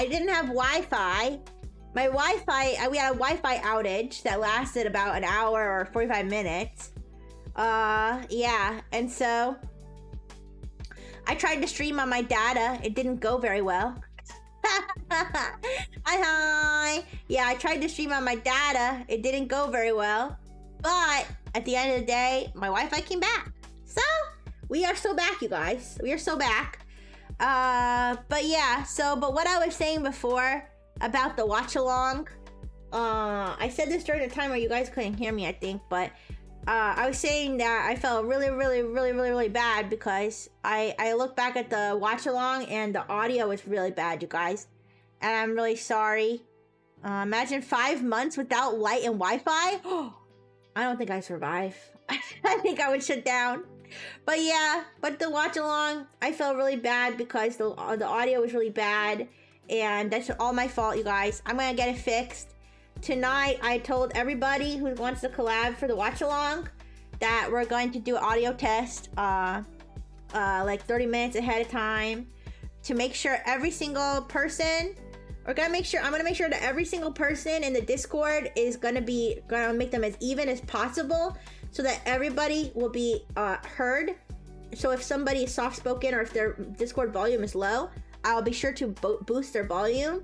I didn't have Wi-Fi. My Wi-Fi, we had a Wi-Fi outage that lasted about an hour or 45 minutes. Yeah, and so I tried to stream on my data. It didn't go very well. Hi. Yeah, I tried to stream on my data. It didn't go very well. But at the end of the day, my Wi-Fi came back. So we are so back, you guys. We are so back. But yeah, but what I was saying before about the watch along, I said this during the time where you guys couldn't hear me, I think, but I was saying that I felt really bad because I looked back at the watch along and the audio was really bad, you guys, and I'm really sorry. Imagine 5 months without light and Wi-Fi. I don't think I survive. I think I would shut down. But yeah, but the watch along, I felt really bad because the audio was really bad, and that's all my fault, you guys. I'm gonna get it fixed. Tonight, I told everybody who wants to collab for the watch along that we're going to do an audio test like 30 minutes ahead of time to make sure every single person, I'm gonna make sure that every single person in the Discord is gonna make them as even as possible so that everybody will be heard. So if somebody is soft-spoken or if their Discord volume is low, I'll be sure to boost their volume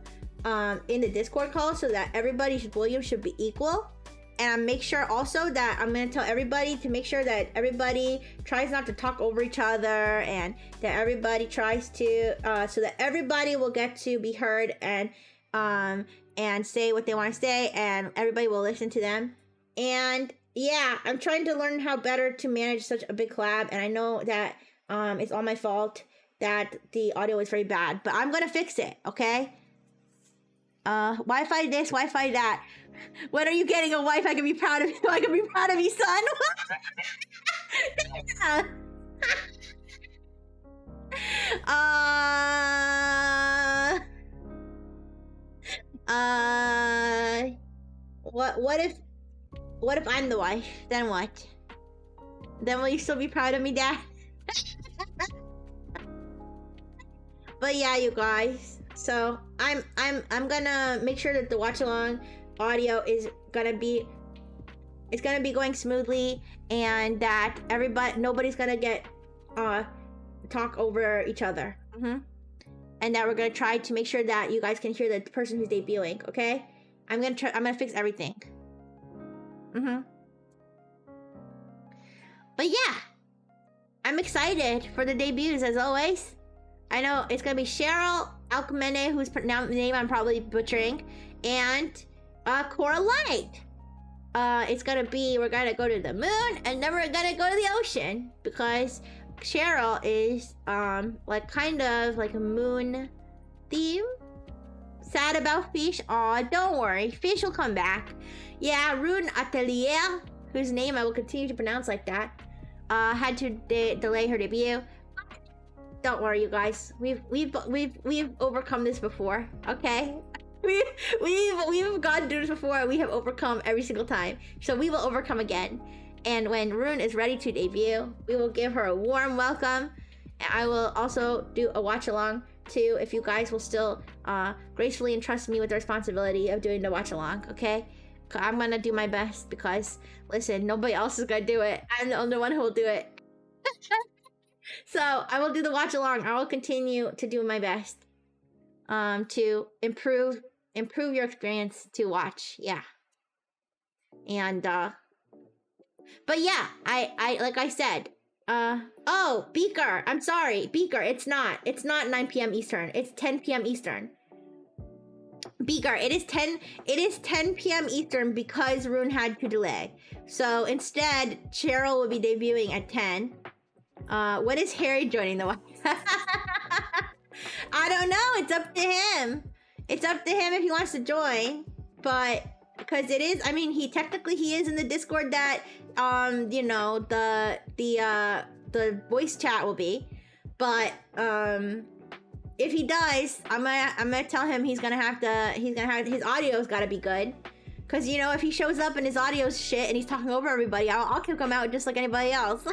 in the Discord call so that everybody's volume should be equal. And I make sure also that I'm going to tell everybody to make sure that everybody tries not to talk over each other, and that everybody tries to so that everybody will get to be heard and say what they want to say, and everybody will listen to them. And yeah, I'm trying to learn how better to manage such a big collab, and I know that it's all my fault that the audio is very bad, but I'm gonna fix it, okay? Wi-Fi this, Wi-Fi that. When are you getting a wife I can be proud of you? I can be proud of you, son. Yeah. What if I'm the wife? Then what? Then will you still be proud of me, Dad? But yeah, you guys. So I'm gonna make sure that the watch along audio is gonna be going smoothly, and that nobody's gonna get talk over each other. And that we're gonna try to make sure that you guys can hear the person who's debuting. Okay, I'm gonna fix everything. But yeah, I'm excited for the debuts as always. I know it's gonna be Cheryl Alcmene, whose name I'm probably butchering, and Cora Light. It's gonna be, we're gonna go to the moon, and then we're gonna go to the ocean, because Cheryl is like kind of like a moon theme. Sad about Fish. Aw, don't worry, Fish will come back. Yeah, Rune Atelier, whose name I will continue to pronounce like that, had to delay her debut. Don't worry, you guys. We've overcome this before. Okay, we've gone through this before. We have overcome every single time, so we will overcome again. And when Rune is ready to debut, we will give her a warm welcome. And I will also do a watch along too, if you guys will still gracefully entrust me with the responsibility of doing the watch along. Okay, I'm gonna do my best, because listen, nobody else is gonna do it. I'm the only one who will do it. So I will do the watch along. I will continue to do my best to improve your experience to watch. Yeah. And but yeah, I like I said, oh, Beaker, I'm sorry, Beaker, it's not 9 p.m. Eastern, it's 10 p.m. Eastern. Beaker, it is 10 p.m. Eastern because Rune had to delay. So instead, Cheryl will be debuting at 10. When is Harry joining the watch? I don't know. It's up to him. It's up to him if he wants to join. But because it is, I mean, he is in the Discord that you know, the voice chat will be. But if he does, I'm gonna tell him he's gonna have his audio's gotta be good. Cause you know, if he shows up and his audio's shit and he's talking over everybody, I'll kick him out just like anybody else.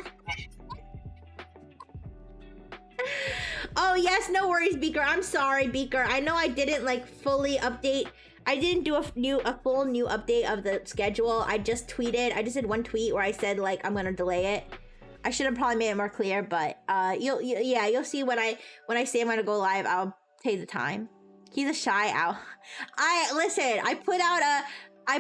Oh yes, no worries, Beaker. I'm sorry, Beaker. I know I didn't like fully update. I didn't do a full new update of the schedule. I just tweeted. I just did one tweet where I said like I'm gonna delay it. I should have probably made it more clear, but you'll see when I say I'm gonna go live. I'll tell you the time. He's a shy owl. I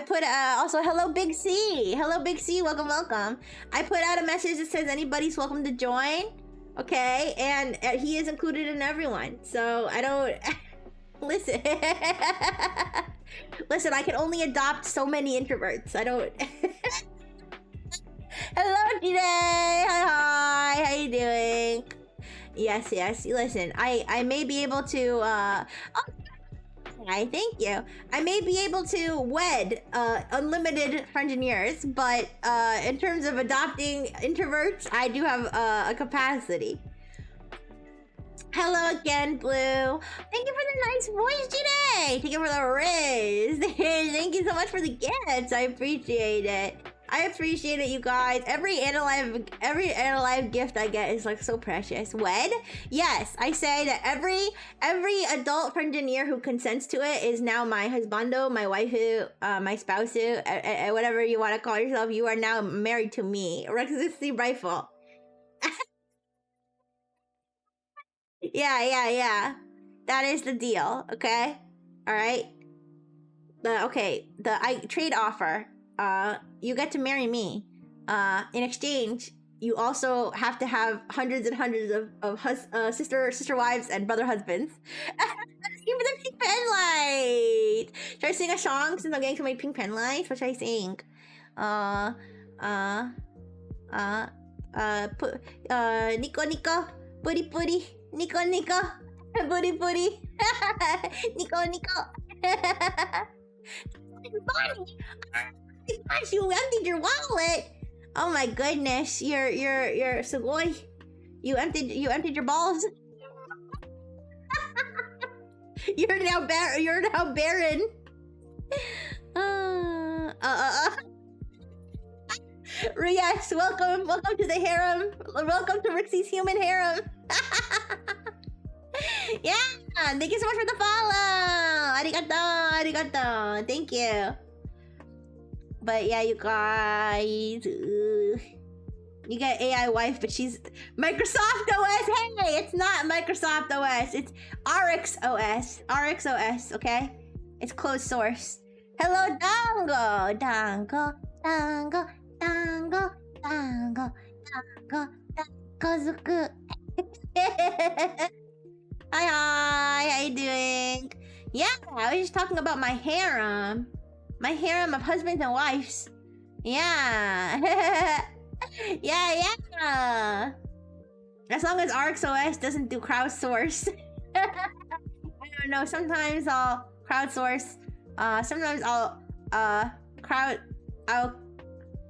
put also hello Big C. Hello Big C. Welcome. I put out a message that says anybody's welcome to join. Okay, and he is included in everyone. So I don't listen. Listen, I can only adopt so many introverts. I don't. Hello, Jide. Hi. How you doing? Yes. Listen, I may be able to. Thank you. I may be able to wed unlimited engineers, but in terms of adopting introverts, I do have a capacity. Hello again, Blue. Thank you for the nice voice today. Thank you for the riz. Thank you so much for the gifts. I appreciate it. I appreciate it, you guys. Every Analyve gift I get is like so precious. Wed? Yes, I say that every adult engineer who consents to it is now my husbando, my waifu, my spousu, whatever you want to call yourself. You are now married to me. Rexy rifle. Yeah. That is the deal. Okay. All right. The trade offer. You get to marry me. In exchange, you also have to have hundreds and hundreds of sister wives and brother husbands. Even the pink pen light. Should I sing a song since I'm getting to my pink pen lights? What should I sing? Nico, puri puri, Nico, puri puri, Nico. Bonnie. Gosh, you emptied your wallet. Oh my goodness, you're sugoi. You emptied your balls. You're now barren. Yes, welcome to the harem. Welcome to Rixie's human harem. Yeah, thank you so much for the follow. Arigato. Thank you. But yeah, you guys, you got AI wife, but she's Microsoft OS. Hey, it's not Microsoft OS. It's RX OS. Okay, it's closed source. Hello, Dango. Kazuku. Hi, how you doing? Yeah, I was just talking about my harem. My harem of husbands and wives. Yeah. Yeah. As long as RxOS doesn't do crowdsource. I don't know, sometimes I'll crowdsource. Sometimes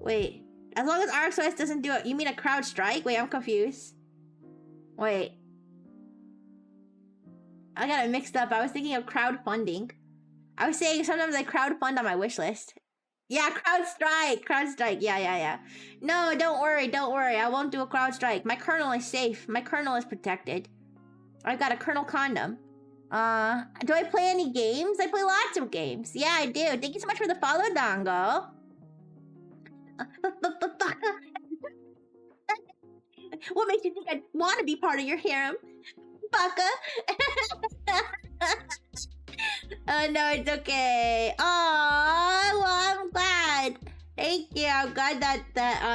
wait. As long as RxOS doesn't do it, you mean a crowd strike? Wait, I'm confused. Wait. I got it mixed up. I was thinking of crowdfunding. I was saying sometimes I crowdfund on my wish list. Yeah, crowd strike. Yeah. No, don't worry. I won't do a crowd strike. My kernel is safe. My kernel is protected. I've got a kernel condom. Do I play any games? I play lots of games. Yeah, I do. Thank you so much for the follow, Dongo. What makes you think I'd want to be part of your harem? Baka. Oh no, it's okay. Oh, well, I'm glad. Thank you. I'm glad that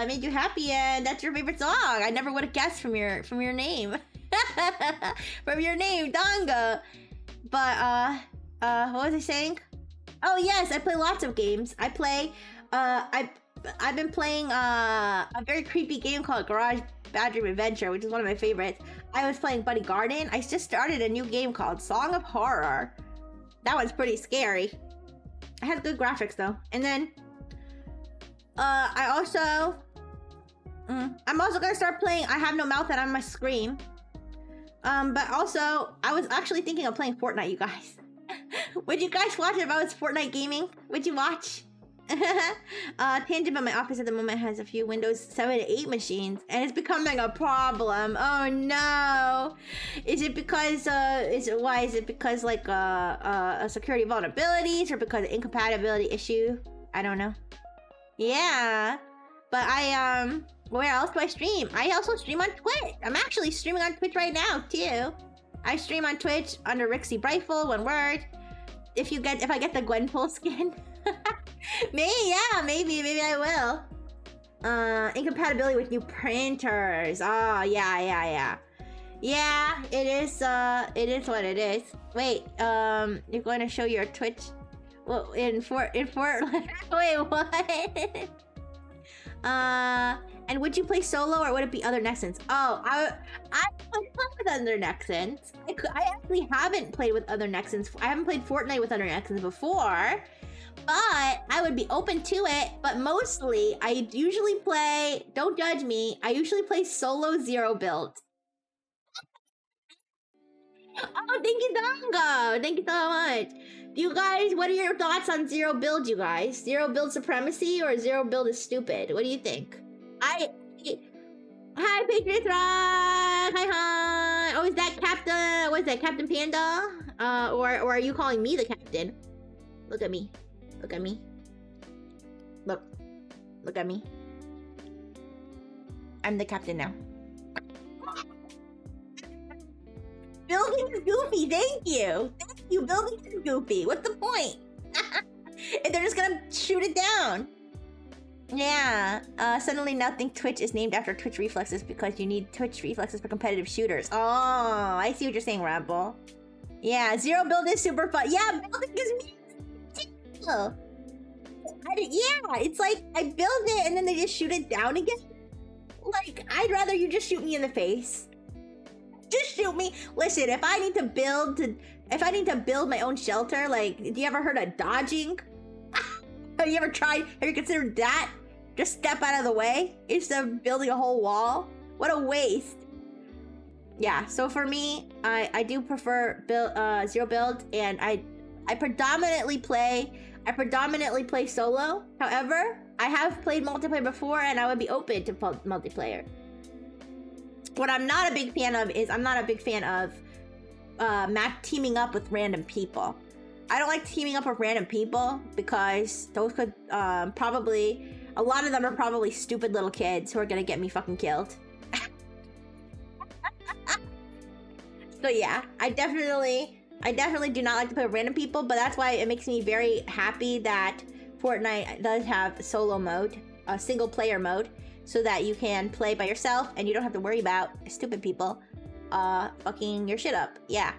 made you happy, and that's your favorite song. I never would have guessed from your name, from your name, Donga. But what was I saying? Oh yes, I play lots of games. I play. I've been playing a very creepy game called Garage Bedroom Adventure, which is one of my favorites. I was playing Buddy Garden. I just started a new game called Song of Horror. That one's pretty scary. It has good graphics though. And then I'm also gonna start playing I Have No Mouth and I Must Scream. But also I was actually thinking of playing Fortnite, you guys. Would you guys watch if I was Fortnite gaming? Would you watch? Tangent, but my office at the moment has a few Windows 7 to 8 machines, and it's becoming a problem. Oh no! Is it because why is it because like a security vulnerabilities or because of incompatibility issue? I don't know. Yeah, but where else do I stream? I also stream on Twitch. I'm actually streaming on Twitch right now too. I stream on Twitch under Rixie Brightful, one word. If I get the Gwenpool skin. Maybe I will. Incompatibility with new printers. Oh, yeah. Yeah, it is what it is. Wait, you're going to show your Twitch? Well, in Fortnite. Wait, what? And would you play solo or would it be other Nexans? Oh, I play with other Nexans. I actually haven't played with other Nexans. I haven't played Fortnite with other Nexans before. But I would be open to it. But mostly, I usually play, don't judge me, I usually play solo zero build. Oh, thank you, Dongo. Thank you so much. You guys, what are your thoughts on zero build, you guys? Zero build supremacy or zero build is stupid? What do you think? Hi, Patriots Rock! Hi. Oh, is that Captain, what is that, Captain Panda? Or are you calling me the captain? Look at me. Look at me. Look at me. I'm the captain now. Building is goofy, thank you. Thank you, building is goofy. What's the point? And they're just gonna shoot it down. Yeah, suddenly now think Twitch is named after Twitch reflexes because you need Twitch reflexes for competitive shooters. Oh, I see what you're saying, Ramble. Yeah, zero build is super fun. Yeah, building is me. Yeah, it's like I build it and then they just shoot it down again. Like, I'd rather you just shoot me in the face. Just shoot me. Listen, if I need to build my own shelter, like, have you ever heard of dodging? Have you considered that? Just step out of the way instead of building a whole wall? What a waste. Yeah, so for me, I do prefer zero build, and I predominantly play solo. However, I have played multiplayer before, and I would be open to multiplayer. What I'm not a big fan of is teaming up with random people. I don't like teaming up with random people because those could probably, a lot of them are probably stupid little kids who are gonna get me fucking killed. So yeah, I definitely do not like to play with random people, but that's why it makes me very happy that Fortnite does have solo mode, single player mode, so that you can play by yourself and you don't have to worry about stupid people fucking your shit up. Yeah.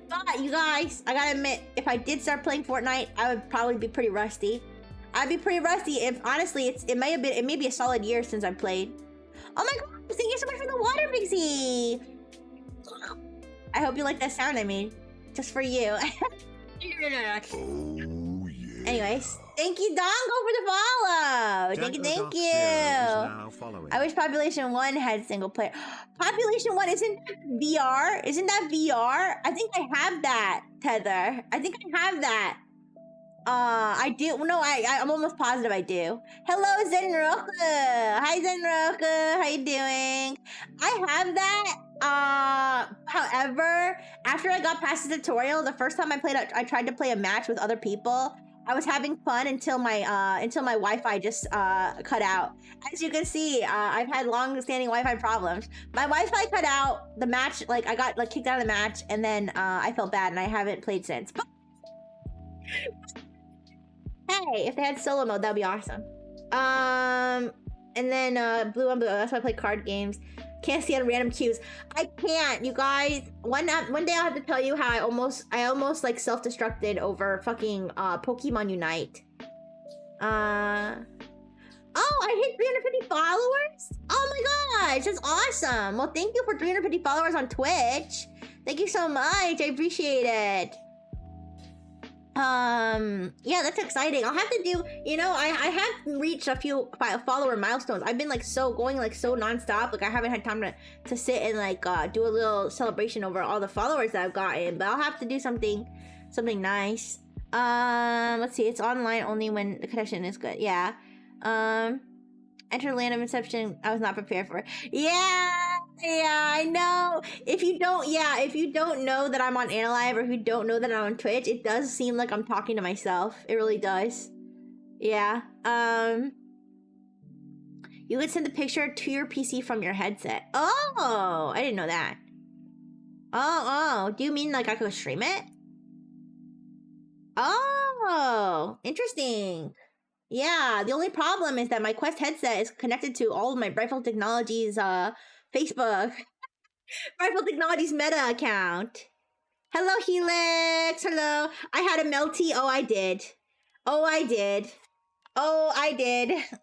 But you guys, I gotta admit, if I did start playing Fortnite, I would probably be pretty rusty. I'd be pretty rusty if honestly it may be a solid year since I've played. Oh my god, thank you so much for the water, Pixie! I hope you like that sound I made. Just for you. Oh, yeah. Anyways, thank you, Dongo, for the follow. Thank you. I wish Population 1 had single player. Population 1 isn't VR? Isn't that VR? I think I have that, Tether. I think I have that. I do. No, I'm almost positive I do. Hello, Zenroku. Hi, Zenroku. How you doing? I have that. However, after I got past the tutorial, the first time I tried to play a match with other people. I was having fun until my Wi-Fi just cut out. As you can see, I've had long-standing Wi-Fi problems. My Wi-Fi cut out. The match, like I got kicked out of the match, and then I felt bad, and I haven't played since. But hey, if they had solo mode, that'd be awesome. And then Blue on Blue. That's why I play card games. Can't see on random queues. I can't, you guys. One day I'll have to tell you how I almost like self-destructed over fucking Pokemon Unite. Oh, I hit 350 followers? Oh my gosh, that's awesome. Well, thank you for 350 followers on Twitch. Thank you so much. I appreciate it. Yeah, that's exciting. I'll have to do, I have reached a few follower milestones. I've been going so non-stop. Like I haven't had time to sit and do a little celebration over all the followers that I've gotten, but I'll have to do something nice. Let's see. It's online only when the connection is good. Yeah. Enter land of inception. I was not prepared for it. Yeah, I know. If you don't know that I'm on Analive, or if you don't know that I'm on Twitch, it does seem like I'm talking to myself. It really does. Yeah. You could send the picture to your PC from your headset. Oh, I didn't know that. Oh. Do you mean like I could stream it? Oh, interesting. Yeah, the only problem is that my Quest headset is connected to all of my Brightful Technologies Facebook. Brightful Technologies Meta account. Hello, Helix. Hello. I had a melty. Oh, I did.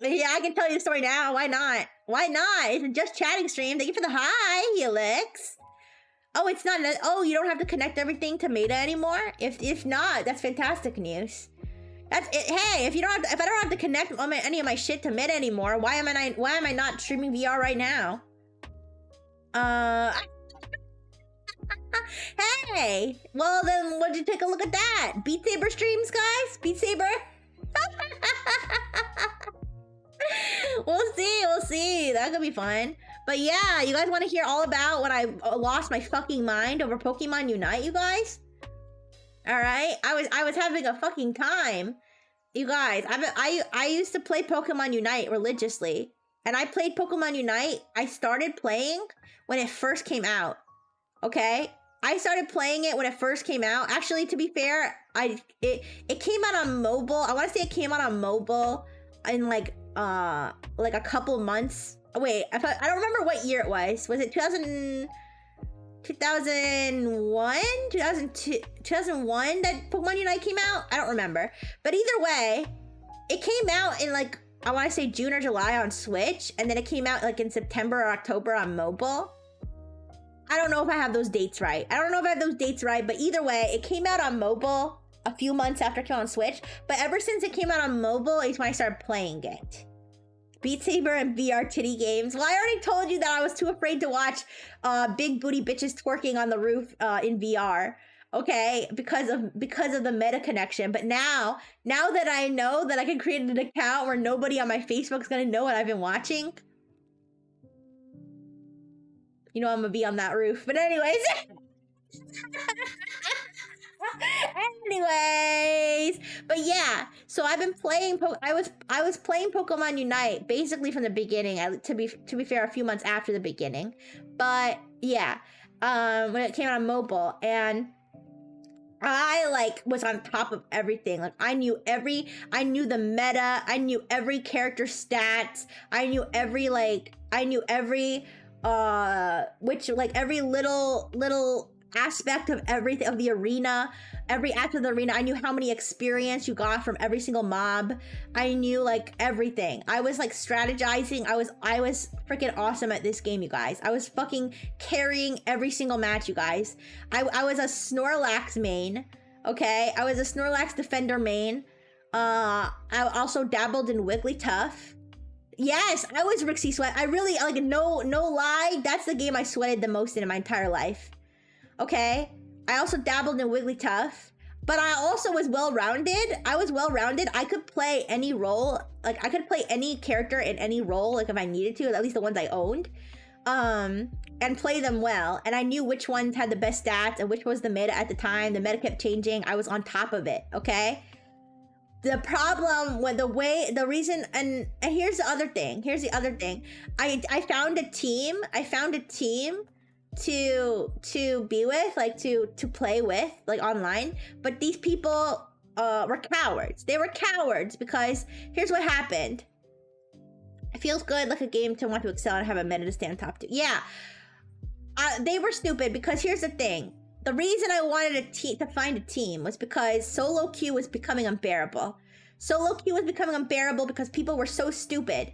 Yeah, I can tell you the story now. Why not? It's a just chatting stream. Thank you for the hi, Helix. Oh, it's not. Oh, you don't have to connect everything to Meta anymore. If not, that's fantastic news. That's it. Hey, if I don't have to connect any of my shit to Meta anymore, why am I not streaming VR right now? Hey, well then, would you take a look at that? Beat Saber streams, guys. Beat Saber. We'll see. That could be fun. But yeah, you guys want to hear all about when I lost my fucking mind over Pokemon Unite, you guys? All right, I was having a fucking time, you guys. I used to play Pokemon Unite religiously, and I played Pokemon Unite. I started playing when it first came out. Okay, I started playing it when it first came out. Actually, to be fair, it came out on mobile. I want to say it came out on mobile in like a couple months. Wait, I don't remember what year it was. Was it 2001? 2002, 2001 that Pokemon Unite came out? I don't remember. But either way, it came out in like, I want to say June or July on Switch, and then it came out like in September or October on mobile. I don't know if I have those dates right. But either way, it came out on mobile a few months after it came out on Switch. But ever since it came out on mobile, it's when I started playing it. Beat Saber and VR titty games. Well, I already told you that I was too afraid to watch big booty bitches twerking on the roof in VR. Okay, because of the meta connection. But now that I know that I can create an account where nobody on my Facebook is gonna know what I've been watching, you know I'm gonna be on that roof. But anyways. But yeah, so I've been playing I was playing Pokemon Unite basically from the beginning, to be fair, a few months after the beginning. But yeah, when it came out on mobile, and I like was on top of everything. Like I knew the meta, I knew every character stats, I knew every every little aspect of everything, of the arena, every act of the arena. I knew how many experience you got from every single mob. I knew like everything. I was like strategizing. I was freaking awesome at this game, you guys. I was fucking carrying every single match, you guys. I was a Snorlax main. Okay, I was a Snorlax defender main. I also dabbled in Wigglytuff. Yes, I was Rixie Sweat. I really, like, no lie, that's the game I sweated the most in my entire life. Okay, I also dabbled in Wigglytuff, but I also was well-rounded. I could play any role. Like, I could play any character in any role, like, if I needed to, at least the ones I owned, and play them well. And I knew which ones had the best stats and which was the meta at the time. The meta kept changing. I was on top of it, okay? The problem with the reason, and here's the other thing. I found a team to be with, like to play with, like online, but these people were cowards. They were cowards because here's what happened. It feels good like a game to want to excel and have a meta to stand top to. Yeah, they were stupid because here's the thing. The reason I wanted to find a team was because solo queue was becoming unbearable. Solo queue was becoming unbearable because people were so stupid.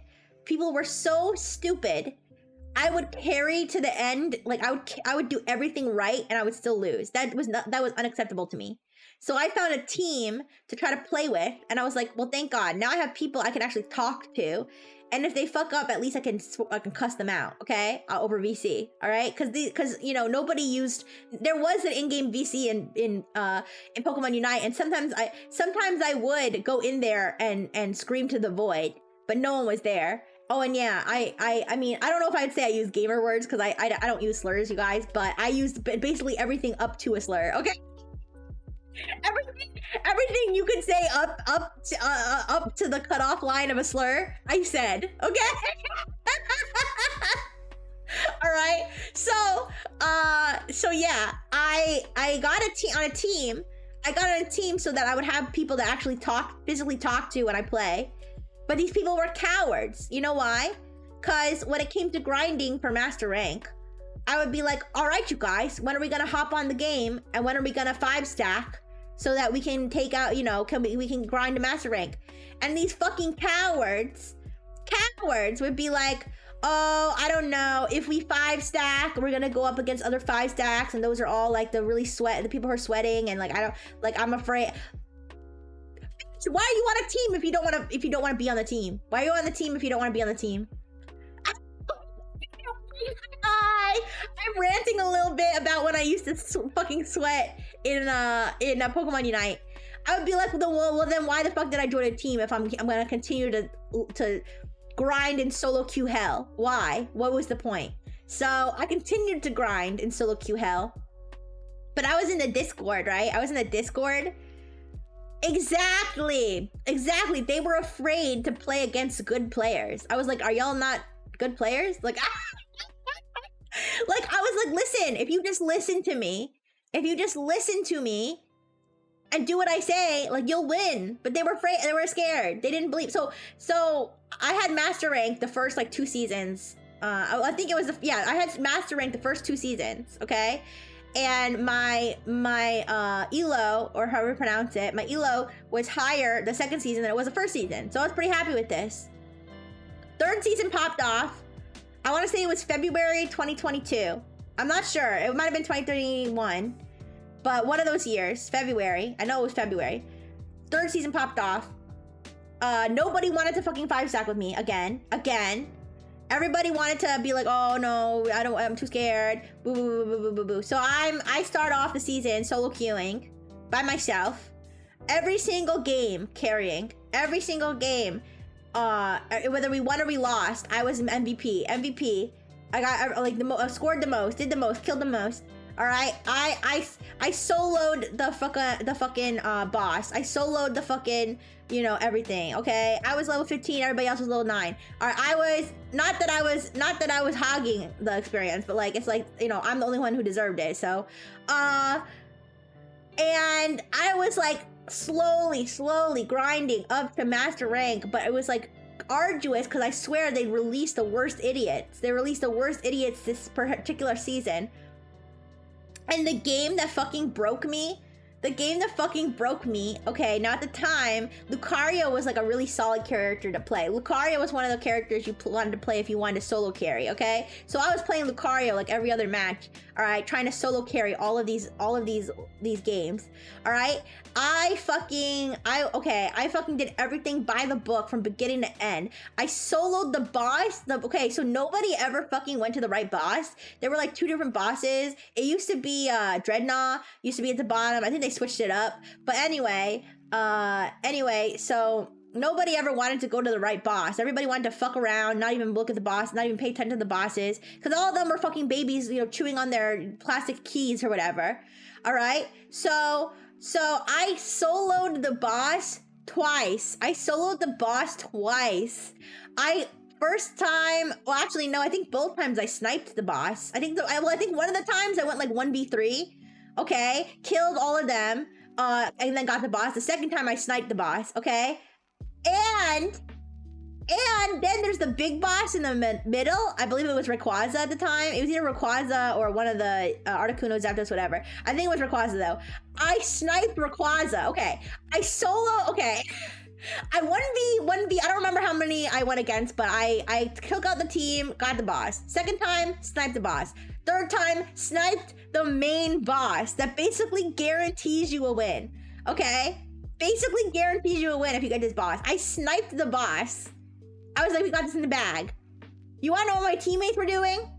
I would carry to the end. Like I would do everything right and I would still lose. That was unacceptable to me. So I found a team to try to play with, and I was like, well, thank God. Now I have people I can actually talk to. And if they fuck up, at least I can cuss them out, okay? Over VC, all right? Because you know, nobody used. There was an in-game VC in Pokemon Unite, and sometimes I would go in there and scream to the void, but no one was there. Oh, and yeah, I mean, I don't know if I'd say I use gamer words because I don't use slurs, you guys, but I used basically everything up to a slur, okay? Everything you could say up to the cutoff line of a slur, I said, okay? All right. So yeah, I got on a team. I got on a team so that I would have people to actually physically talk to when I play. But these people were cowards. You know why? Because when it came to grinding for master rank, I would be like, all right, you guys, when are we gonna hop on the game? And when are we gonna 5-stack? So that we can take out, you know, we can grind to master rank. And these fucking cowards would be like, oh, I don't know, if we 5-stack, we're gonna go up against other 5-stacks, and those are all like the people who are sweating, and like I'm afraid. Why are you on a team if you don't want to be on the team? Why are you on the team if you don't want to be on the team? I'm ranting a little bit about when I used to fucking sweat in Pokemon Unite. I would be like, well, then why the fuck did I join a team if I'm gonna continue to grind in solo queue hell? Why? What was the point? So I continued to grind in solo queue hell, but I was in the Discord, right? I was in the Discord. Exactly. They were afraid to play against good players. I was like, are y'all not good players? Like, like I was like, listen, if you just listen to me and do what I say, like, you'll win. But they were afraid, they were scared. They didn't believe. So I had master rank the first like 2 seasons. I think it was I had master rank the first 2 seasons, okay? And my elo, or however you pronounce it, my elo was higher the second season than it was the first season. So I was pretty happy with this. 3rd season popped off. I want to say it was February 2022. I'm not sure. It might have been 2031. But one of those years, February. I know it was February. 3rd season popped off. Nobody wanted to fucking 5-stack with me again. Everybody wanted to be like, oh no, I'm too scared. Boo, boo, boo, boo, boo, boo. So I start off the season solo queuing by myself. Every single game carrying. Every single game. Whether we won or we lost, I was MVP. I got like scored the most, did the most, killed the most. All right, I soloed the fucking boss. I soloed the fucking, you know, everything. Okay, I was level 15. Everybody else was level 9. All right, I was not that I was hogging the experience, but like it's like, you know, I'm the only one who deserved it. So, and I was like slowly grinding up to master rank, but it was like arduous because I swear they released the worst idiots. They released the worst idiots this particular season. And the game that fucking broke me, okay, now at the time, Lucario was like a really solid character to play. Lucario was one of the characters you wanted to play if you wanted to solo carry, okay? So I was playing Lucario like every other match, all right, trying to solo carry all of these games, all right? I fucking did everything by the book from beginning to end. I soloed the boss. Okay, so nobody ever fucking went to the right boss. There were like 2 different bosses. It used to be Dreadnought, used to be at the bottom. I think they switched it up. But anyway, so nobody ever wanted to go to the right boss. Everybody wanted to fuck around, not even look at the boss, not even pay attention to the bosses, because all of them were fucking babies, you know, chewing on their plastic keys or whatever. All right, so I soloed the boss twice. First time, well, actually, no, I think both times I sniped the boss. I think one of the times I went like 1v3. Okay, killed all of them, and then got the boss. The second time I sniped the boss. Okay, and then there's the big boss in the middle. I believe it was Rayquaza at the time. It was either Rayquaza or one of the Articuno, Zapdos, whatever. I think it was Rayquaza though. I sniped Rayquaza. Okay, I 1v, I don't remember how many I went against, but I took out the team, got the boss. Second time, sniped the boss. Third time, sniped the main boss. That basically guarantees you a win, okay? Basically guarantees you a win if you get this boss. I sniped the boss. I was like, we got this in the bag. You wanna know what my teammates were doing?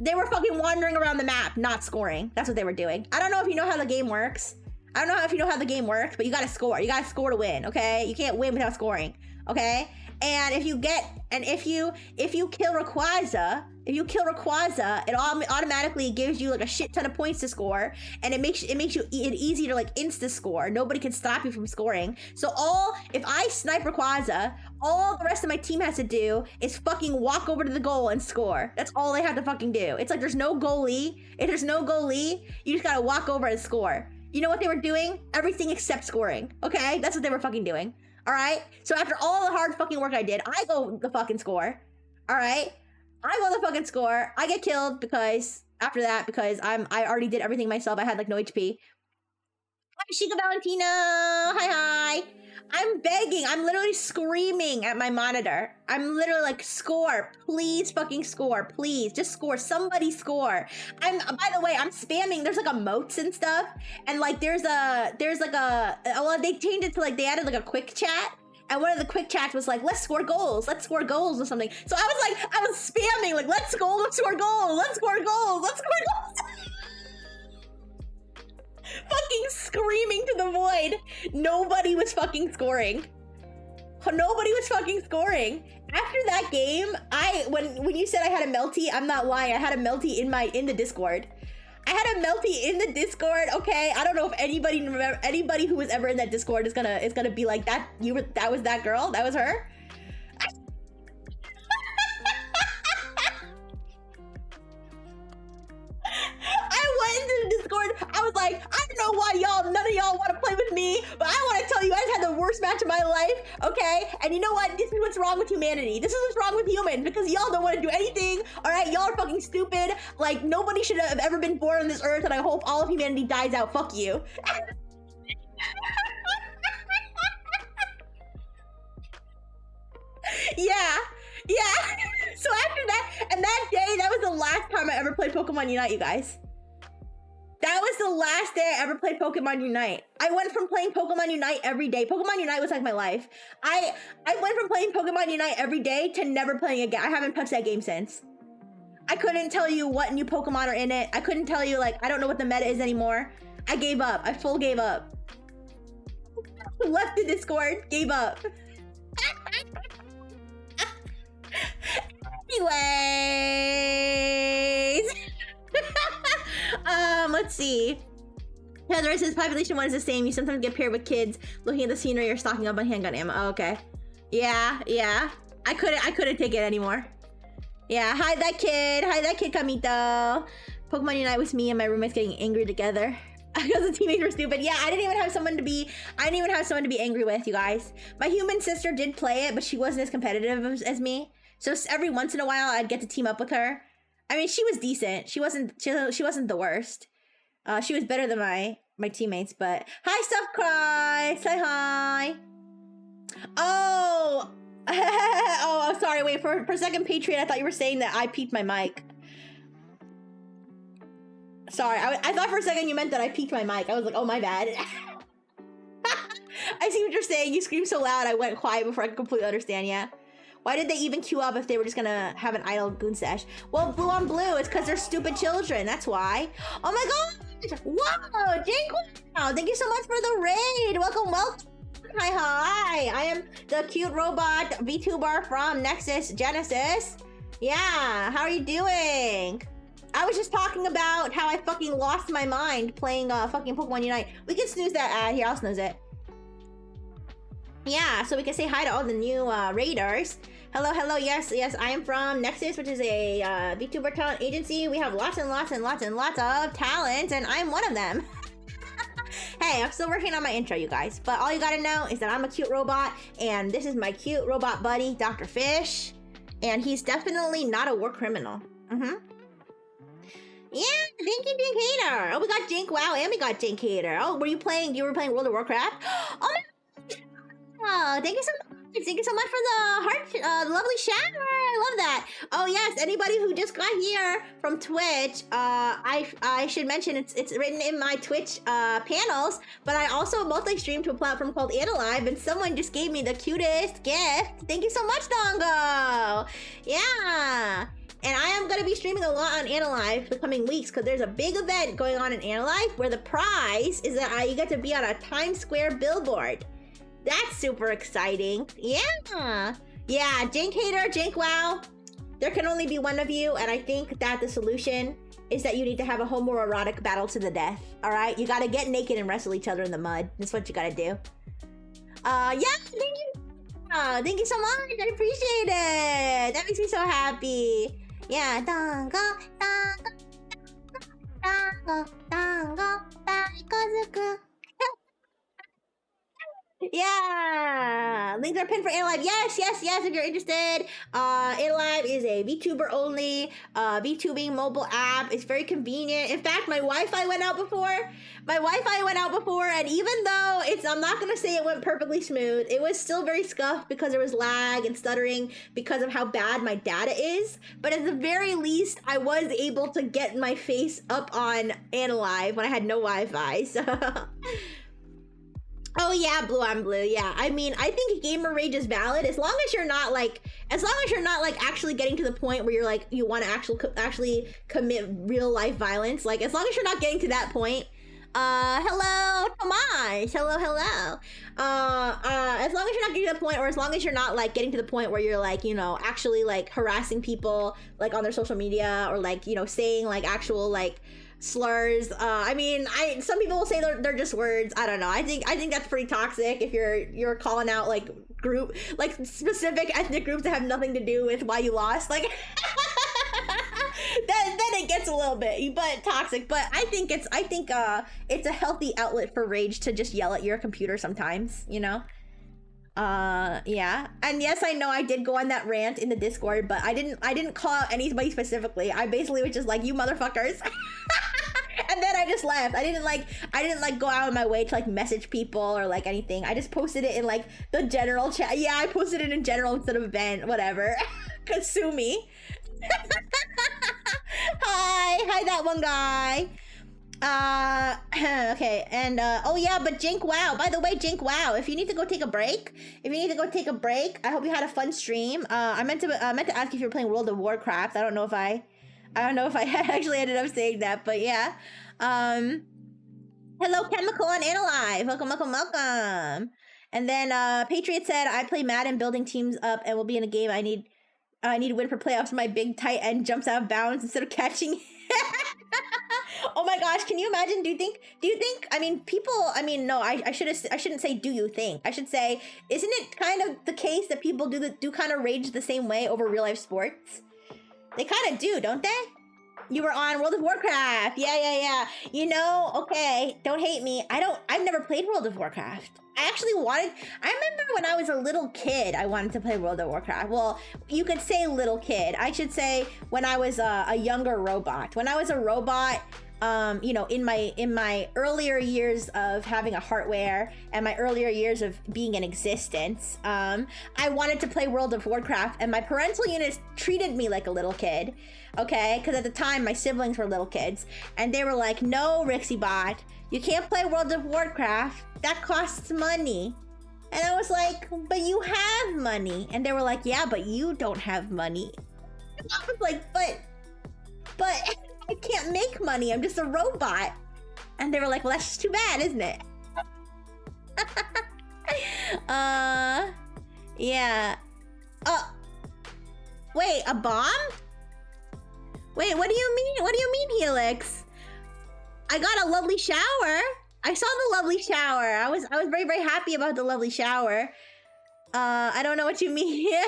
They were fucking wandering around the map, not scoring. That's what they were doing. I don't know if you know how the game works. I don't know if you know how the game works, but you gotta score. You gotta score to win, okay? You can't win without scoring, okay? And if you kill Rayquaza, it automatically gives you like a shit ton of points to score, and it makes it easy to like insta score. Nobody can stop you from scoring. So if I snipe Rayquaza, all the rest of my team has to do is fucking walk over to the goal and score. That's all they have to fucking do. It's like there's no goalie. If there's no goalie, you just gotta walk over and score. You know what they were doing? Everything except scoring, okay? That's what they were fucking doing, all right? So after all the hard fucking work I did, I go the fucking score, all right? I go the fucking score. I get killed because I already did everything myself. I had like no HP. Hi, Chica Valentino. Hi. I'm begging. I'm literally screaming at my monitor. I'm literally like, score. Please fucking score. Please. Just score. Somebody score. By the way, I'm spamming. There's like emotes and stuff. And like, they changed it to like, they added like a quick chat. And one of the quick chats was like, let's score goals or something. So I was spamming like, let's score goals. Fucking screaming to the void. Nobody was fucking scoring. After that game, when you said I had a melty, I'm not lying. I had a melty in the Discord. Okay, I don't know if anybody who was ever in that Discord is gonna be like that. That was that girl. That was her. Discord, I was like, I don't know why none of y'all want to play with me, but I want to tell you, I just had the worst match of my life, okay? And you know what? This is what's wrong with humanity. This is what's wrong with humans, because y'all don't want to do anything, all right? Y'all are fucking stupid. Like, nobody should have ever been born on this earth, and I hope all of humanity dies out. Fuck you. Yeah. So after that, and that day, that was the last time I ever played Pokemon Unite, you guys. That was the last day I ever played Pokemon Unite. I went from playing Pokemon Unite every day. Pokemon Unite was like my life. I went from playing Pokemon Unite every day to never playing again. I haven't touched that game since. I couldn't tell you what new Pokemon are in it. I couldn't tell you, like, I don't know what the meta is anymore. I gave up. I full gave up. Left the Discord, gave up. Anyways. Let's see. Heather says population 1 is the same. You sometimes get paired with kids looking at the scenery or stocking up on handgun ammo. Oh, okay. Yeah. I couldn't take it anymore. Yeah, hide that kid, Kamito. Pokemon Unite was me and my roommates getting angry together because the teammates were stupid. Yeah, I didn't even have someone to be angry with, you guys. My human sister did play it, but she wasn't as competitive as me. So every once in a while, I'd get to team up with her. I mean, she was decent. She wasn't the worst. She was better than my teammates, but hi, Stuff Cry. Say hi. Oh, oh, sorry. Wait, for a second, Patreon, I thought you were saying that I peaked my mic. Sorry, I thought for a second you meant that I peaked my mic. I was like, oh, my bad. I see what you're saying. You screamed so loud, I went quiet before I could completely understand. Yeah. Why did they even queue up if they were just gonna have an idle goon sesh? Well, blue on blue, it's because they're stupid children. That's why. Oh my god! Whoa, Jake! Wow, thank you so much for the raid. Welcome. Hi. I am the cute robot VTuber from Nexus Genesis. Yeah, how are you doing? I was just talking about how I fucking lost my mind playing fucking Pokemon Unite. We can snooze that ad here. I'll snooze it. Yeah, so we can say hi to all the new raiders. Hello. Yes, I am from Nexus, which is a VTuber talent agency. We have lots and lots of talent, and I'm one of them. Hey, I'm still working on my intro, you guys. But all you gotta know is that I'm a cute robot, and this is my cute robot buddy, Dr. Fish. And he's definitely not a war criminal. Yeah, Jinky Jink Hater. Oh, we got Jink. Wow, and we got Jink Hater. Oh, you were playing World of Warcraft? Oh my Oh, thank you so much. Thank you so much for the heart, lovely shower. I love that. Oh yes, anybody who just got here from Twitch, I should mention it's written in my Twitch panels, but I also multi-stream to a platform called Analive, and someone just gave me the cutest gift. Thank you so much, Dongo. Yeah. And I am going to be streaming a lot on Analive the coming weeks because there's a big event going on in Analive where the prize is that you get to be on a Times Square billboard. That's super exciting. Yeah. Yeah, Jink Hater, Jink Wow. There can only be one of you, and I think that the solution is that you need to have a homoerotic battle to the death. All right? You got to get naked and wrestle each other in the mud. That's what you got to do. Yeah, thank you. Thank you so much. I appreciate it. That makes me so happy. Yeah, Dango, Dango, Dango, Dango, Dango, yeah, links are pinned for Analive. Yes, if you're interested. Analive is a VTuber only VTubing mobile app. It's very convenient. In fact, my Wi-Fi went out before. And even though I'm not gonna say it went perfectly smooth, it was still very scuffed because there was lag and stuttering because of how bad my data is. But at the very least, I was able to get my face up on Analive when I had no Wi-Fi. So. Oh yeah, Blue on Blue. Yeah, I mean, I think gamer rage is valid as long as you're not like actually getting to the point where you're like you want to actually commit real life violence. Like as long as you're not getting to that point. Hello, Tomas. Hello. As long as you're not getting to the point, or as long as you're not like getting to the point where you're like, you know, actually like harassing people like on their social media or like, you know, saying like actual like slurs. I mean, some people will say they're just words. I don't know. I think that's pretty toxic if you're calling out like specific ethnic groups that have nothing to do with why you lost. Like then it gets a little bit but toxic. But I think it's a healthy outlet for rage to just yell at your computer sometimes, you know? Yeah. And yes, I know I did go on that rant in the Discord, but I didn't call out anybody specifically. I basically was just like, you motherfuckers. And then I just left. I didn't go out of my way to like message people or like anything. I just posted it in like the general chat. Yeah, I posted it in general instead of event, whatever. Cause sue me. Hi that one guy. Okay, and oh yeah, but Jink Wow, by the way, Jink Wow, if you need to go take a break, I hope you had a fun stream. I meant to ask if you were playing World of Warcraft. I don't know if I actually ended up saying that, but yeah. Hello Chemical and Analive, welcome. And then Patriot said, I play Madden building teams up and will be in a game. I need to win for playoffs. My big tight end jumps out of bounds instead of catching. Oh my gosh, can you imagine? Do you think no, I shouldn't say do you think. I should say, isn't it kind of the case that people do kind of rage the same way over real life sports? They kind of do, don't they? You were on World of Warcraft. Yeah. You know, okay, don't hate me. I've never played World of Warcraft. I remember when I was a little kid, I wanted to play World of Warcraft. Well, you could say little kid. I should say when I was a younger robot. When I was a robot, you know, in my earlier years of having a hardware and my earlier years of being in existence, I wanted to play World of Warcraft, and my parental units treated me like a little kid, okay? Because at the time, my siblings were little kids, and they were like, no, Rixibot, you can't play World of Warcraft. That costs money. And I was like, but you have money. And they were like, yeah, but you don't have money. And I was like, but I can't make money. I'm just a robot. And they were like, well, that's just too bad, isn't it? Yeah. Wait, a bomb? Wait, what do you mean? What do you mean, Helix? I got a lovely shower. I saw the lovely shower. I was very, very happy about the lovely shower. I don't know what you mean. Yeah,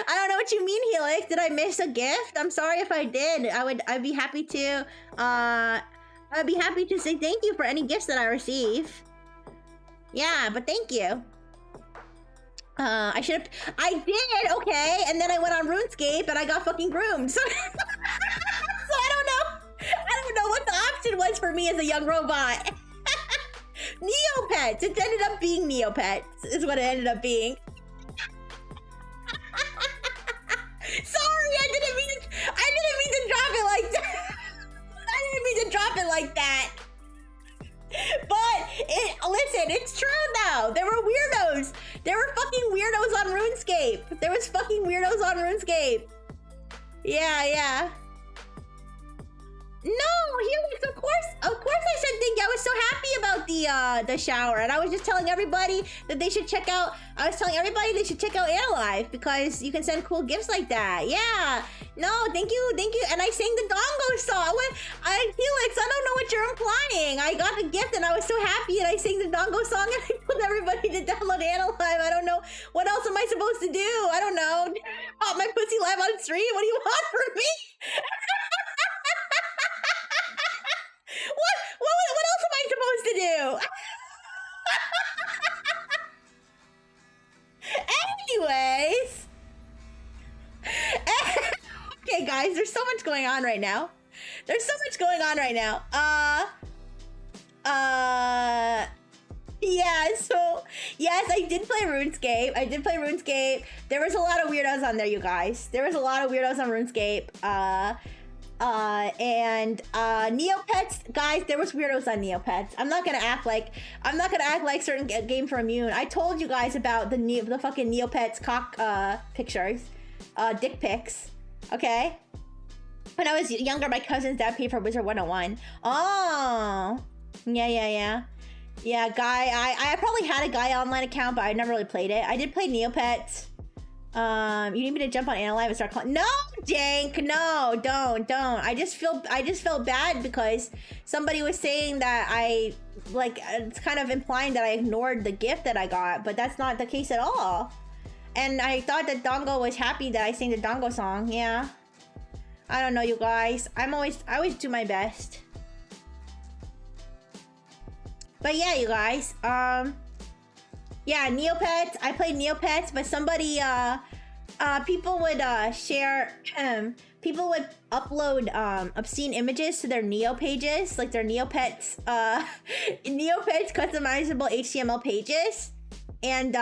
I don't know what you mean, Helix. Did I miss a gift? I'm sorry if I did. I'd be happy to say thank you for any gifts that I receive. Yeah, but thank you. I did, okay, and then I went on RuneScape and I got fucking groomed. So, I don't know what the option was for me as a young robot. Neopets. It ended up being Neopets. Is what it ended up being. Sorry, I didn't mean to drop it like that. I didn't mean to drop it like that. But listen, it's true though. There were weirdos. There were fucking weirdos on RuneScape. There was fucking weirdos on RuneScape. Yeah. No, Helix, of course I said thank you. I was so happy about the shower, and I was just telling everybody that they should check out. I was telling everybody they should check out Analive because you can send cool gifts like that. Yeah. No, thank you. And I sang the Dongo song. Helix, I don't know what you're implying. I got the gift and I was so happy, and I sang the Dongo song, and I told everybody to download Analive. I don't know what else am I supposed to do. I don't know. Pop my pussy live on stream. What do you want from me? What else am I supposed to do? Anyways. Okay, guys, there's so much going on right now. Yeah, so, yes, I did play RuneScape. There was a lot of weirdos on there, you guys. There was a lot of weirdos on RuneScape. And Neopets, guys, there was weirdos on Neopets. I'm not gonna act like certain games were immune. I told you guys about the fucking Neopets cock pictures, dick pics. Okay. When I was younger, my cousin's dad paid for Wizard 101. Oh, yeah. Yeah, Guy. I probably had a Guy online account, but I never really played it. I did play Neopets. You need me to jump on Analive and start calling? No, Jank, no, don't. I just felt bad because somebody was saying that it's kind of implying that I ignored the gift that I got, but that's not the case at all. And I thought that Dongo was happy that I sang the Dongo song. Yeah. I don't know, you guys. I always do my best. But yeah, you guys. Yeah, Neopets. I played Neopets, but somebody, people would share, people would upload obscene images to their Neo pages, like their Neopets, Neopets customizable HTML pages, and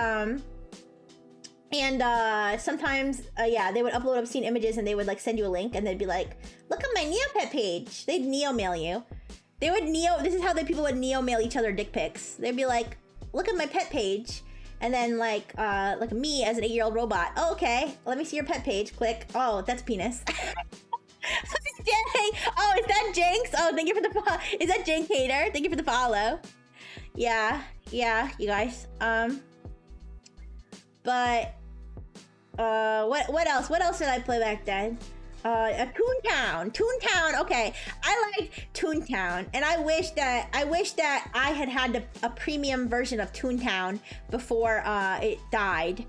sometimes, yeah, they would upload obscene images and they would like send you a link and they'd be like, look at my Neopet page. They'd Neo mail you. This is how people would Neo mail each other dick pics. They'd be like, look at my pet page. And then like me as an 8-year-old robot. Oh, okay, let me see your pet page. Click. Oh, that's penis. Oh, is that Jinx? Oh, thank you for the follow. Is that Jink Hater? Thank you for the follow. Yeah, you guys. But what else? What else did I play back then? Toontown. Okay, I like Toontown, and I wish that I had a premium version of Toontown before it died.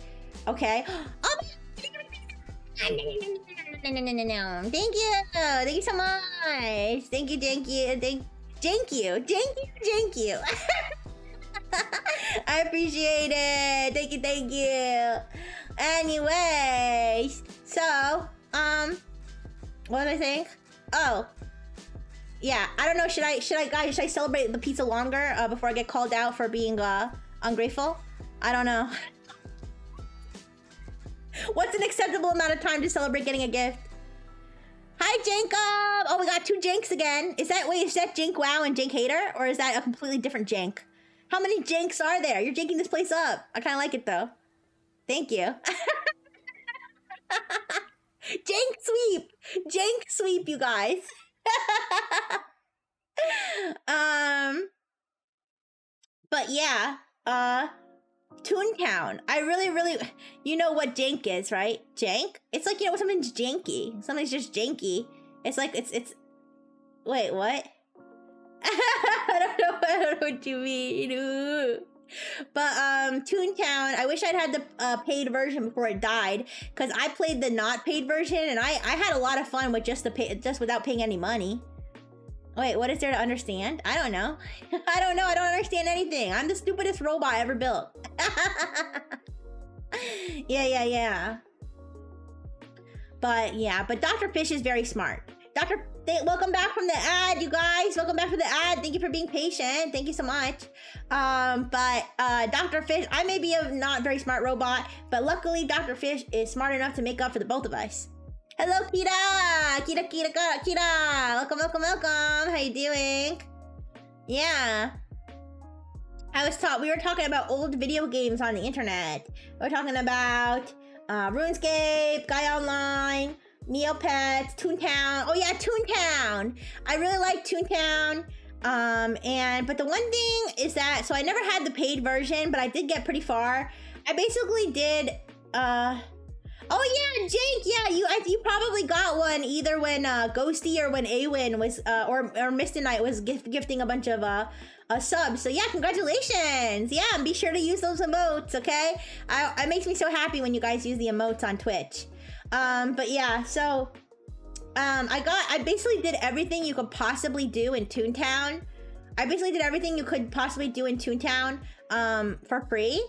Okay. Oh, no. Thank you so much. Thank you. I appreciate it. Thank you. Anyways, so what did I think? Oh, yeah. I don't know. Should I celebrate the pizza longer before I get called out for being ungrateful? I don't know. What's an acceptable amount of time to celebrate getting a gift? Hi, Jacob. Oh, we got two Janks again. Is that Jank Wow and Jank Hater, or is that a completely different Jank? How many Janks are there? You're janking this place up. I kind of like it though. Thank you. Jank sweep, you guys. But yeah, Toontown. I really, you know what jank is, right? Jank? It's like, you know, something's janky. Something's just janky. It's like, it's, wait, what? I don't know what you mean. Ooh. But Toontown, I wish I'd had the paid version before it died, because I played the not paid version and I had a lot of fun with just without paying any money. Wait, what is there to understand? I don't know. I don't understand anything. I'm the stupidest robot ever built. Yeah. But Dr. Fish is very smart. Welcome back from the ad, you guys. Welcome back from the ad. Thank you for being patient. Thank you so much. But Dr. Fish, I may be a not very smart robot, but luckily Dr. Fish is smart enough to make up for the both of us. Hello, Kira. Kira. Welcome. How you doing? Yeah. We were talking about old video games on the internet. We were talking about RuneScape, Guy Online, Neopets, Toontown. Oh yeah, Toontown. I really like Toontown. But the one thing is that, so I never had the paid version, but I did get pretty far. I basically did, oh yeah, Jake, yeah, you probably got one either when Ghosty or when Awin was, or Misty Knight was gifting a bunch of subs. So yeah, congratulations. Yeah, and be sure to use those emotes, okay? It makes me so happy when you guys use the emotes on Twitch. But yeah, so I basically did everything you could possibly do in Toontown. I basically did everything you could possibly do in Toontown for free.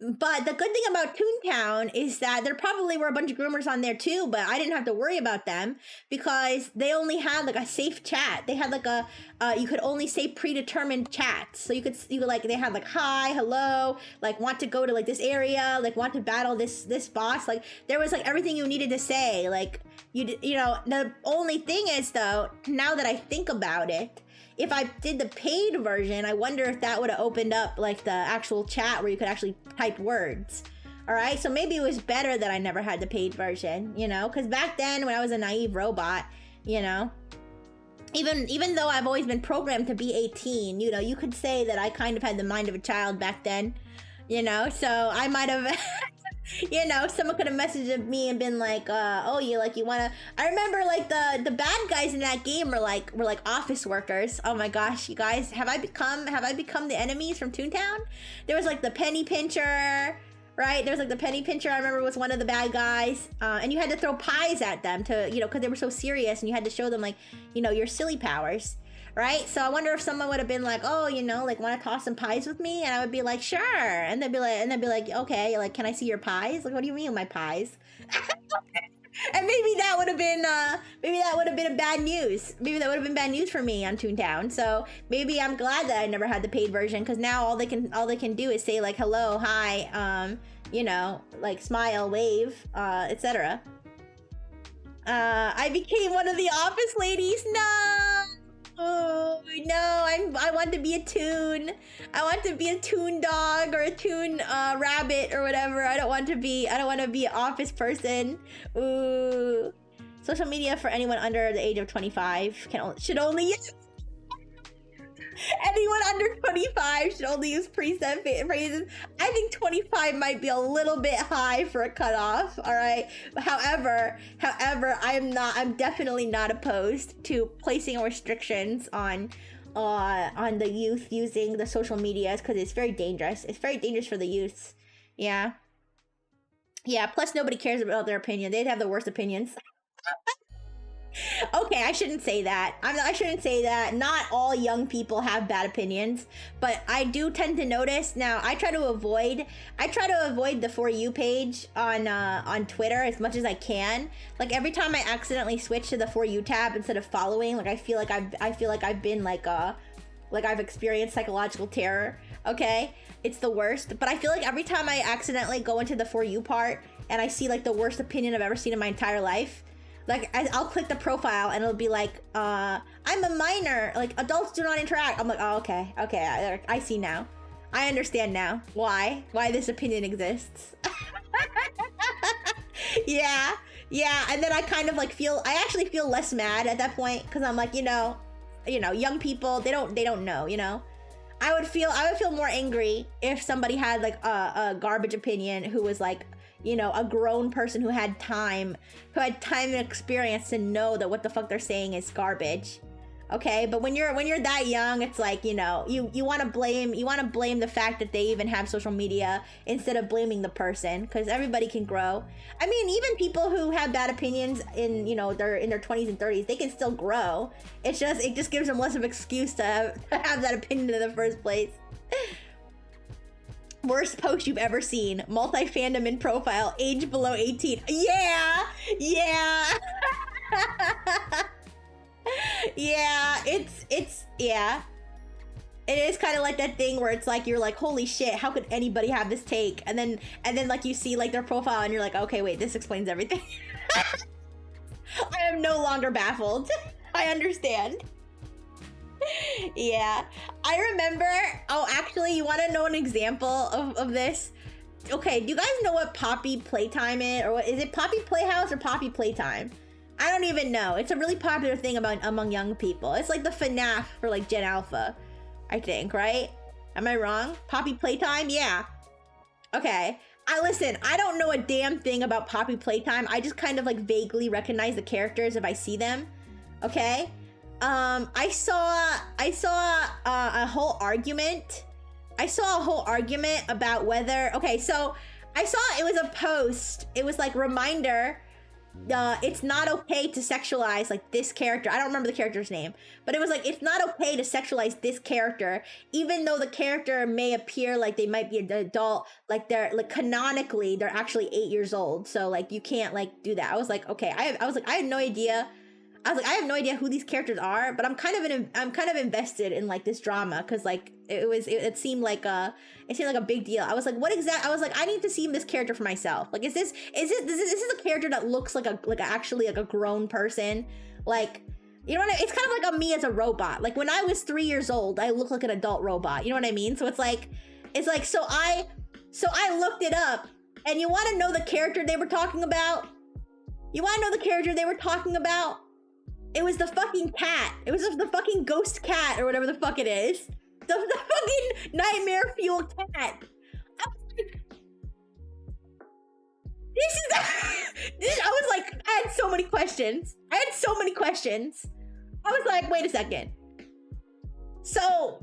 But the good thing about Toontown is that there probably were a bunch of groomers on there too, but I didn't have to worry about them because they only had like a safe chat. They had like a, you could only say predetermined chats. So you could like, they had like, hi, hello, like want to go to like this area, like want to battle this boss. Like there was like everything you needed to say. Like you know, the only thing is though, now that I think about it, if I did the paid version, I wonder if that would have opened up like the actual chat where you could actually type words. All right, so maybe it was better that I never had the paid version, you know, because back then when I was a naive robot, you know, even though I've always been programmed to be 18, you know, you could say that I kind of had the mind of a child back then, you know, so I might have you know, someone could have messaged me and been like, oh, you wanna, I remember like the bad guys in that game were like office workers. Oh my gosh, you guys, have I become the enemies from Toontown? There was like the penny pincher, right? There was like the penny pincher, I remember, was one of the bad guys. And you had to throw pies at them to, you know, because they were so serious and you had to show them like, you know, your silly powers. Right? So I wonder if someone would have been like, oh, you know, like want to toss some pies with me? And I would be like, sure. And they'd be like, okay, like, can I see your pies? Like, what do you mean my pies? And maybe that would have been a bad news. Maybe that would have been bad news for me on Toontown. So maybe I'm glad that I never had the paid version, because now all they can do is say like, hello, hi, you know, like smile, wave, etc. I became one of the office ladies. No. Oh no, I want to be a Toon. I want to be a Toon dog or a Toon rabbit or whatever. I don't want to be an office person. Ooh. Social media for anyone under the age of 25 should only use anyone under 25 should only use preset phrases. I think 25 might be a little bit high for a cutoff, all right? However, I'm definitely not opposed to placing restrictions on the youth using the social medias, because it's very dangerous. It's very dangerous for the youth. Yeah. Yeah, plus nobody cares about their opinion. They'd have the worst opinions. Okay, I shouldn't say that. I shouldn't say that. Not all young people have bad opinions, but I do tend to notice. Now, I try to avoid the For You page on Twitter as much as I can. Like every time I accidentally switch to the For You tab instead of following, like I feel like I've been like I've experienced psychological terror. Okay, it's the worst. But I feel like every time I accidentally go into the For You part and I see like the worst opinion I've ever seen in my entire life, like I'll click the profile and it'll be like, I'm a minor, like adults do not interact. I'm like, oh, okay, I see now. I understand now why this opinion exists. yeah, and then I kind of like I actually feel less mad at that point, because I'm like, you know, young people, they don't know, you know. I would feel more angry if somebody had like a garbage opinion who was like, you know, a grown person who had time and experience to know that what the fuck they're saying is garbage. Okay, but when you're that young, it's like, you know, you want to blame the fact that they even have social media instead of blaming the person, because everybody can grow. I mean, even people who have bad opinions in, you know, they're in their 20s and 30s, they can still grow. It just gives them less of an excuse to have that opinion in the first place. Worst post you've ever seen. Multi-fandom in profile. Age below 18. Yeah! Yeah, yeah. It is kind of like that thing where it's like you're like, holy shit, how could anybody have this take? And then like you see like their profile and you're like, okay, wait, this explains everything. I am no longer baffled. I understand. Yeah, I remember. Oh, actually, you want to know an example of this? Okay, do you guys know what Poppy Playtime is? Or what is it, Poppy Playhouse or Poppy Playtime? I don't even know. It's a really popular thing among young people. It's like the FNAF for like Gen Alpha, I think, right? Am I wrong? Poppy Playtime? Yeah. Okay. Listen, I don't know a damn thing about Poppy Playtime. I just kind of like vaguely recognize the characters if I see them. Okay? I saw a whole argument. I saw a whole argument about whether, okay, so I saw it was a post. It was like reminder, it's not okay to sexualize like this character. I don't remember the character's name, but it was like, it's not okay to sexualize this character, even though the character may appear like they might be an adult, like they're like canonically, they're actually 8 years old. So like, you can't like do that. I was like, okay, I had no idea. I was like, I have no idea who these characters are, but I'm kind of invested in like this drama because like it seemed like a big deal. I was like, I was like, I need to see this character for myself. Like, is this a character that looks like actually a grown person? Like, you know what I mean? It's kind of like a me as a robot. Like when I was 3 years old, I looked like an adult robot. You know what I mean? So it's like so I looked it up, and you want to know the character they were talking about? You want to know the character they were talking about? It was the fucking cat. It was the fucking ghost cat or whatever the fuck it is. The fucking nightmare fuel cat. I was like, I was like, I had so many questions. I was like, wait a second. So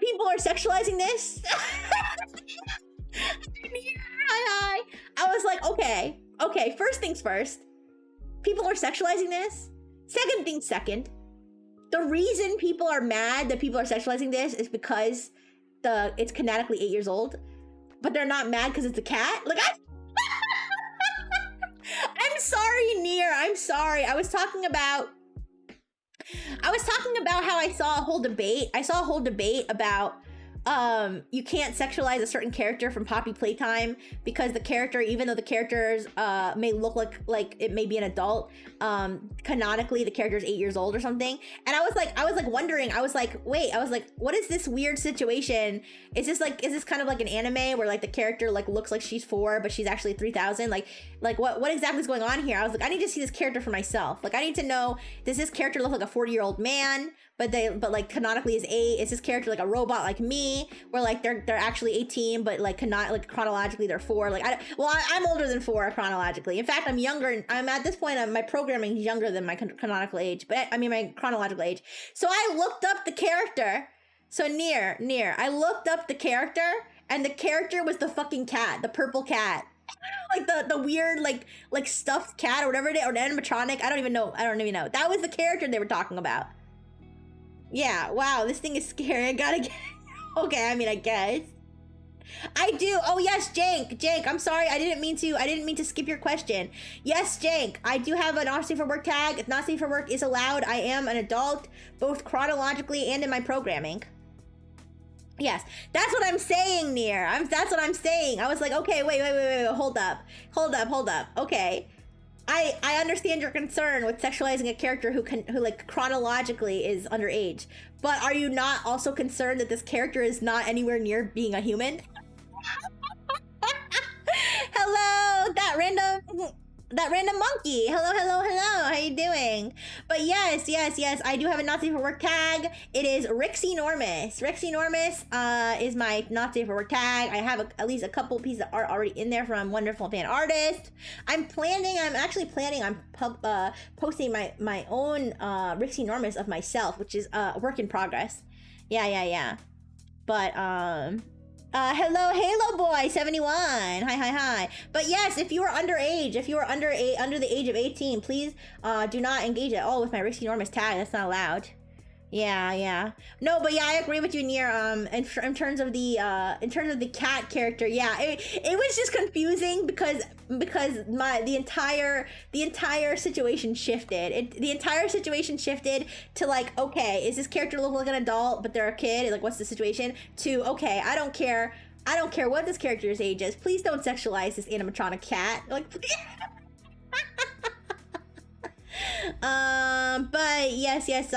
people are sexualizing this? I was like, okay, first things first. People are sexualizing this? Second thing second, the reason people are mad that people are sexualizing this is because it's canonically 8 years old, but they're not mad because it's a cat? Like, I'm sorry, Nier. I'm sorry. I was talking about how I saw a whole debate. About you can't sexualize a certain character from Poppy Playtime because the character, even though the characters may look like it may be an adult, canonically the character is 8 years old or something. And I was wondering, what is this weird situation? Is this kind of like an anime where like the character like looks like she's 4 but she's actually 3000? Like what exactly is going on here? I was like, I need to see this character for myself. Like, I need to know, does this character look like a 40-year-old man but like canonically is 8? Is this character like a robot like me, where like they're actually 18 but like chronologically they're 4? Like, I'm older than 4 chronologically. In fact, I'm younger. I'm at this point, my programming is younger than my canonical age, but I mean my chronological age. So I looked up the character. So Nier, I looked up the character, and the character was the fucking cat, the purple cat. Like the weird like stuffed cat or whatever it is, or the animatronic. I don't even know. That was the character they were talking about. Yeah, wow, this thing is scary. I gotta get... Okay, I mean, I guess. I do. Oh, yes, Jank, I'm sorry. I didn't mean to skip your question. Yes, Jank, I do have a not safe for work tag. If not safe for work is allowed, I am an adult, both chronologically and in my programming. Yes, that's what I'm saying, Nier. That's what I'm saying. I was like, okay, wait, hold up. Okay. I understand your concern with sexualizing a character who like chronologically is underage, but are you not also concerned that this character is not anywhere near being a human? Hello, that random monkey. Hello. How you doing? But yes, I do have a not safe for work tag. It is Rixienormous. Rixienormous is my not safe for work tag. I have at least a couple pieces of art already in there from wonderful fan artists. I'm actually planning on posting my own Rixienormous of myself, which is a work in progress. Yeah. But hello, Halo Boy 71. Hi. But yes, if you are underage, under the age of 18, please do not engage at all with my Rixienormous tag. That's not allowed. Yeah, yeah. No, but yeah, I agree with you, Nier. In terms of the cat character, yeah, it was just confusing because the entire situation shifted. The entire situation shifted to like, okay, is this character look like an adult, but they're a kid? Like, what's the situation? To okay, I don't care. I don't care what this character's age is. Please don't sexualize this animatronic cat. Like, but yes, yes.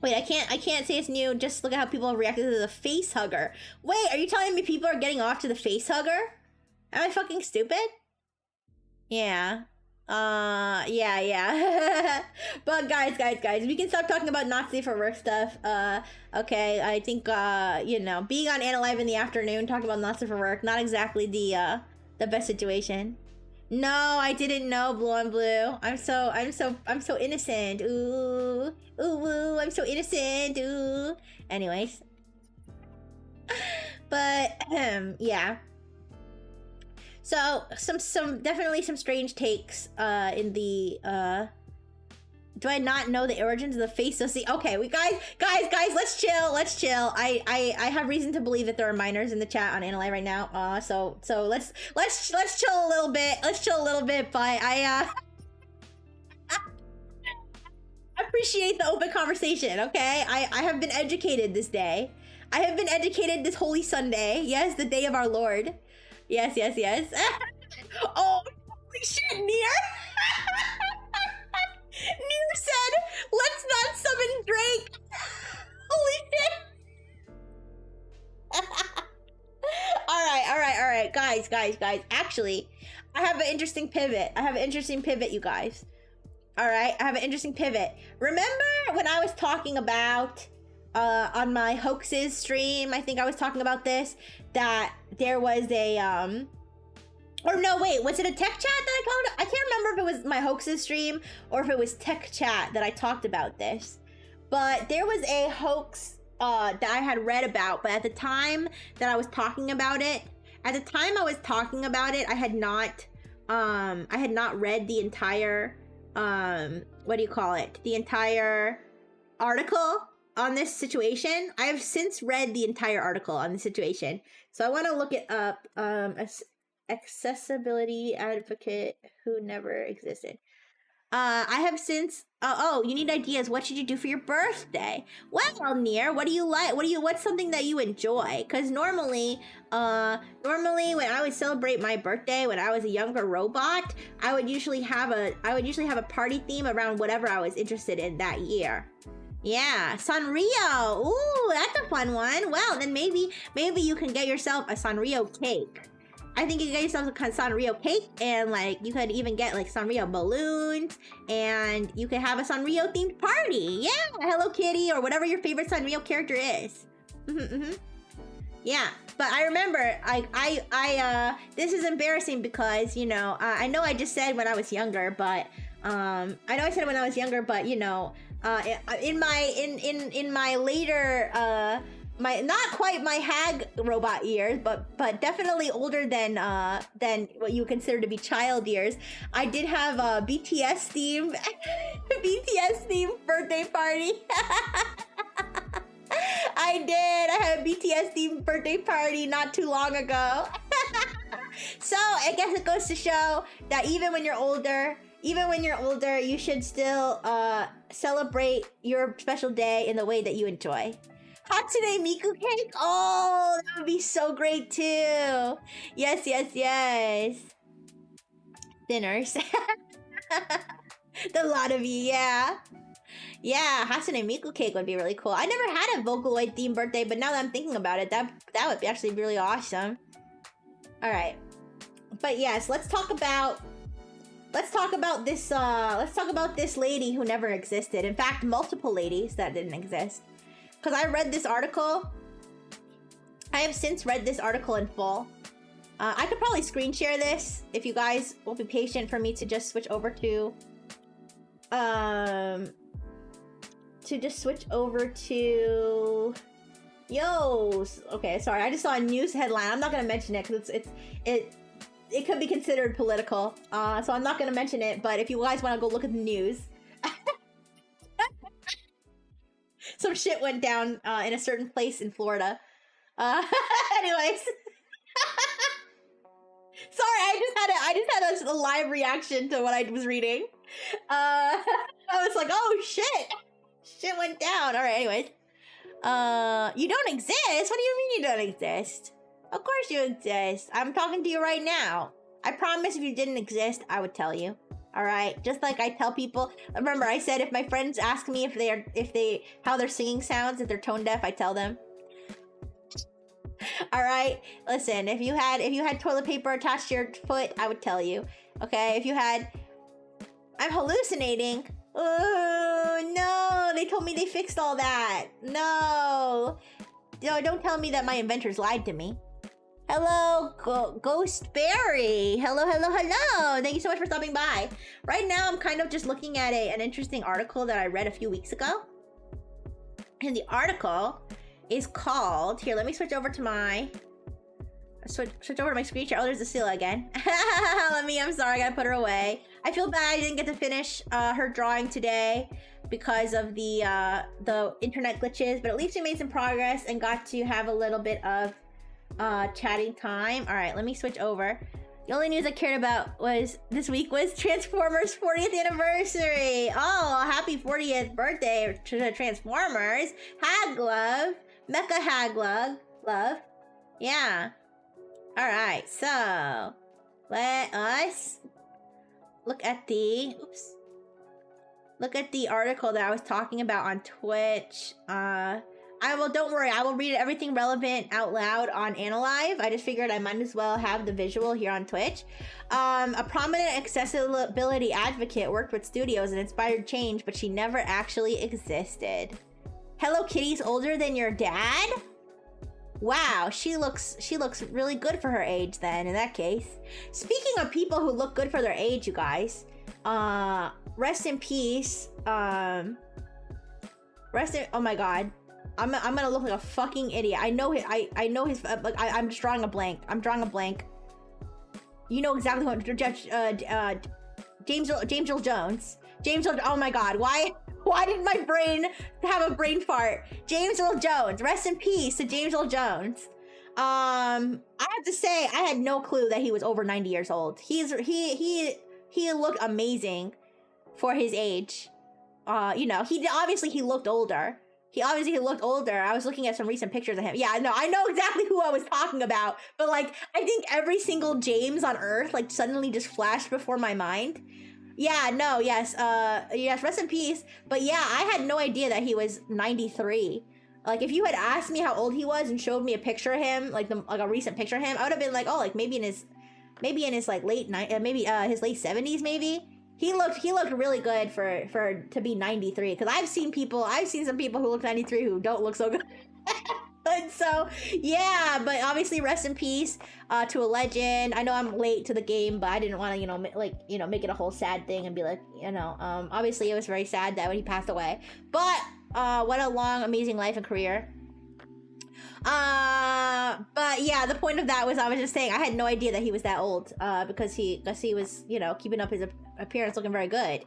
Wait, I can't say it's new. Just look at how people have reacted to the face hugger. Wait, are you telling me people are getting off to the face hugger? Am I fucking stupid? Yeah. Yeah, yeah. But guys, we can stop talking about not safe for work stuff. Okay, I think, you know, being on Analyve in the afternoon, talking about not safe for work, not exactly the best situation. No, I didn't know, Blue on Blue. I'm so innocent. Ooh, ooh, I'm so innocent. Ooh. Anyways, but yeah. So definitely some strange takes in the do I not know the origins of the face? So see, okay, we guys, let's chill. I have reason to believe that there are minors in the chat on Analyze right now. So let's chill a little bit. But I appreciate the open conversation. Okay, I have been educated this day. I have been educated this holy Sunday. Yes, the day of our Lord. Yes. Oh, holy shit, Nier. Nier said, let's not summon Drake. Holy shit. All right. Guys. Actually, I have an interesting pivot. You guys. All right, I have an interesting pivot. Remember when I was talking about, on my hoaxes stream, I think I was talking about this, that there was a, or no, wait, was it a tech chat that I talked about? I can't remember if it was my hoaxes stream or if it was tech chat that I talked about this. But there was a hoax that I had read about, but at the time that I was talking about it, I had not read the entire, what do you call it? The entire article on this situation. I have since read the entire article on the situation. So I want to look it up. Accessibility advocate who never existed. I have since, oh, you need ideas. What should you do for your birthday? Well, Nier, what do you like? What's something that you enjoy? Because normally when I would celebrate my birthday, when I was a younger robot, I would usually have a party theme around whatever I was interested in that year. Yeah, Sanrio. Ooh, that's a fun one. Well, then maybe you can get yourself a Sanrio cake. I think you can get yourself a Sanrio cake, and like you could even get like Sanrio balloons, and you could have a Sanrio themed party. Yeah, Hello Kitty or whatever your favorite Sanrio character is. Yeah, but I remember I this is embarrassing because, you know, I know I just said when I was younger, but you know, in my later my not quite my hag robot years, but definitely older than what you consider to be child years, I did have a BTS themed birthday party. I had a BTS themed birthday party not too long ago. So I guess it goes to show that even when you're older, you should still celebrate your special day in the way that you enjoy. Hatsune Miku cake? Oh, that would be so great too. Yes. Dinners. The lot of you, yeah. Yeah, Hatsune Miku cake would be really cool. I never had a Vocaloid themed birthday, but now that I'm thinking about it, that would be actually really awesome. All right. But yes, let's talk about this lady who never existed. In fact, multiple ladies that didn't exist. Because I read this article. I have since read this article in full. I could probably screen share this if you guys will be patient for me to just switch over to okay, sorry, I just saw a news headline. I'm not gonna mention it because it could be considered political. So I'm not gonna mention it, but if you guys want to go look at the news. shit went down in a certain place in Florida. Anyways. Sorry, I just had a live reaction to what I was reading. I was like, oh shit. Shit went down. Alright, anyways. You don't exist? What do you mean you don't exist? Of course you exist. I'm talking to you right now. I promise if you didn't exist, I would tell you. Alright? Just like I tell people. Remember, I said if my friends ask me how their singing sounds, if they're tone deaf, I tell them. Alright? Listen, if you had toilet paper attached to your foot, I would tell you. Okay? If you had... I'm hallucinating. Oh, no. They told me they fixed all that. No. Don't tell me that my inventors lied to me. Hello, Ghost Berry. Hello. Thank you so much for stopping by. Right now, I'm kind of just looking at an interesting article that I read a few weeks ago. And the article is called... Here, let me switch over to my... Switch over to my screen share. Oh, there's Cecilia again. I'm sorry, I gotta put her away. I feel bad I didn't get to finish her drawing today because of the internet glitches, but at least we made some progress and got to have a little bit of chatting time. All right, let me switch over. The only news I cared about this week was Transformers 40th anniversary. Oh, happy 40th birthday to Transformers. Haglove, Mecha Haglove, love. Yeah. All right, so let us look at the article that I was talking about on Twitch. Don't worry, I will read everything relevant out loud on Analyve. I just figured I might as well have the visual here on Twitch. A prominent accessibility advocate worked with studios and inspired change, but she never actually existed. Hello Kitty's older than your dad? Wow, she looks really good for her age then, in that case. Speaking of people who look good for their age, you guys, rest in peace. Oh my god. I'm gonna look like a fucking idiot. I know his like I'm just drawing a blank. You know exactly what James Earl Jones. Oh my god, why did my brain have a brain fart? James Earl Jones. Rest in peace to James Earl Jones. I have to say, I had no clue that he was over 90 years old. He looked amazing for his age. He looked older. I was looking at some recent pictures of him. Yeah, no, I know exactly who I was talking about. But like, I think every single James on Earth like suddenly just flashed before my mind. Yeah, no, yes, rest in peace. But yeah, I had no idea that he was 93. Like, if you had asked me how old he was and showed me a picture of him, like a recent picture of him, I would have been like, oh, like maybe in his like his late 70s, maybe. He looked really good to be 93. Because I've seen some people who look 93 who don't look so good. And so, yeah, but obviously rest in peace to a legend. I know I'm late to the game, but I didn't want to, make it a whole sad thing and be like, obviously it was very sad that when he passed away. But what a long, amazing life and career. But yeah, the point of that was I was just saying I had no idea that he was that old because he was, keeping up his appearance looking very good.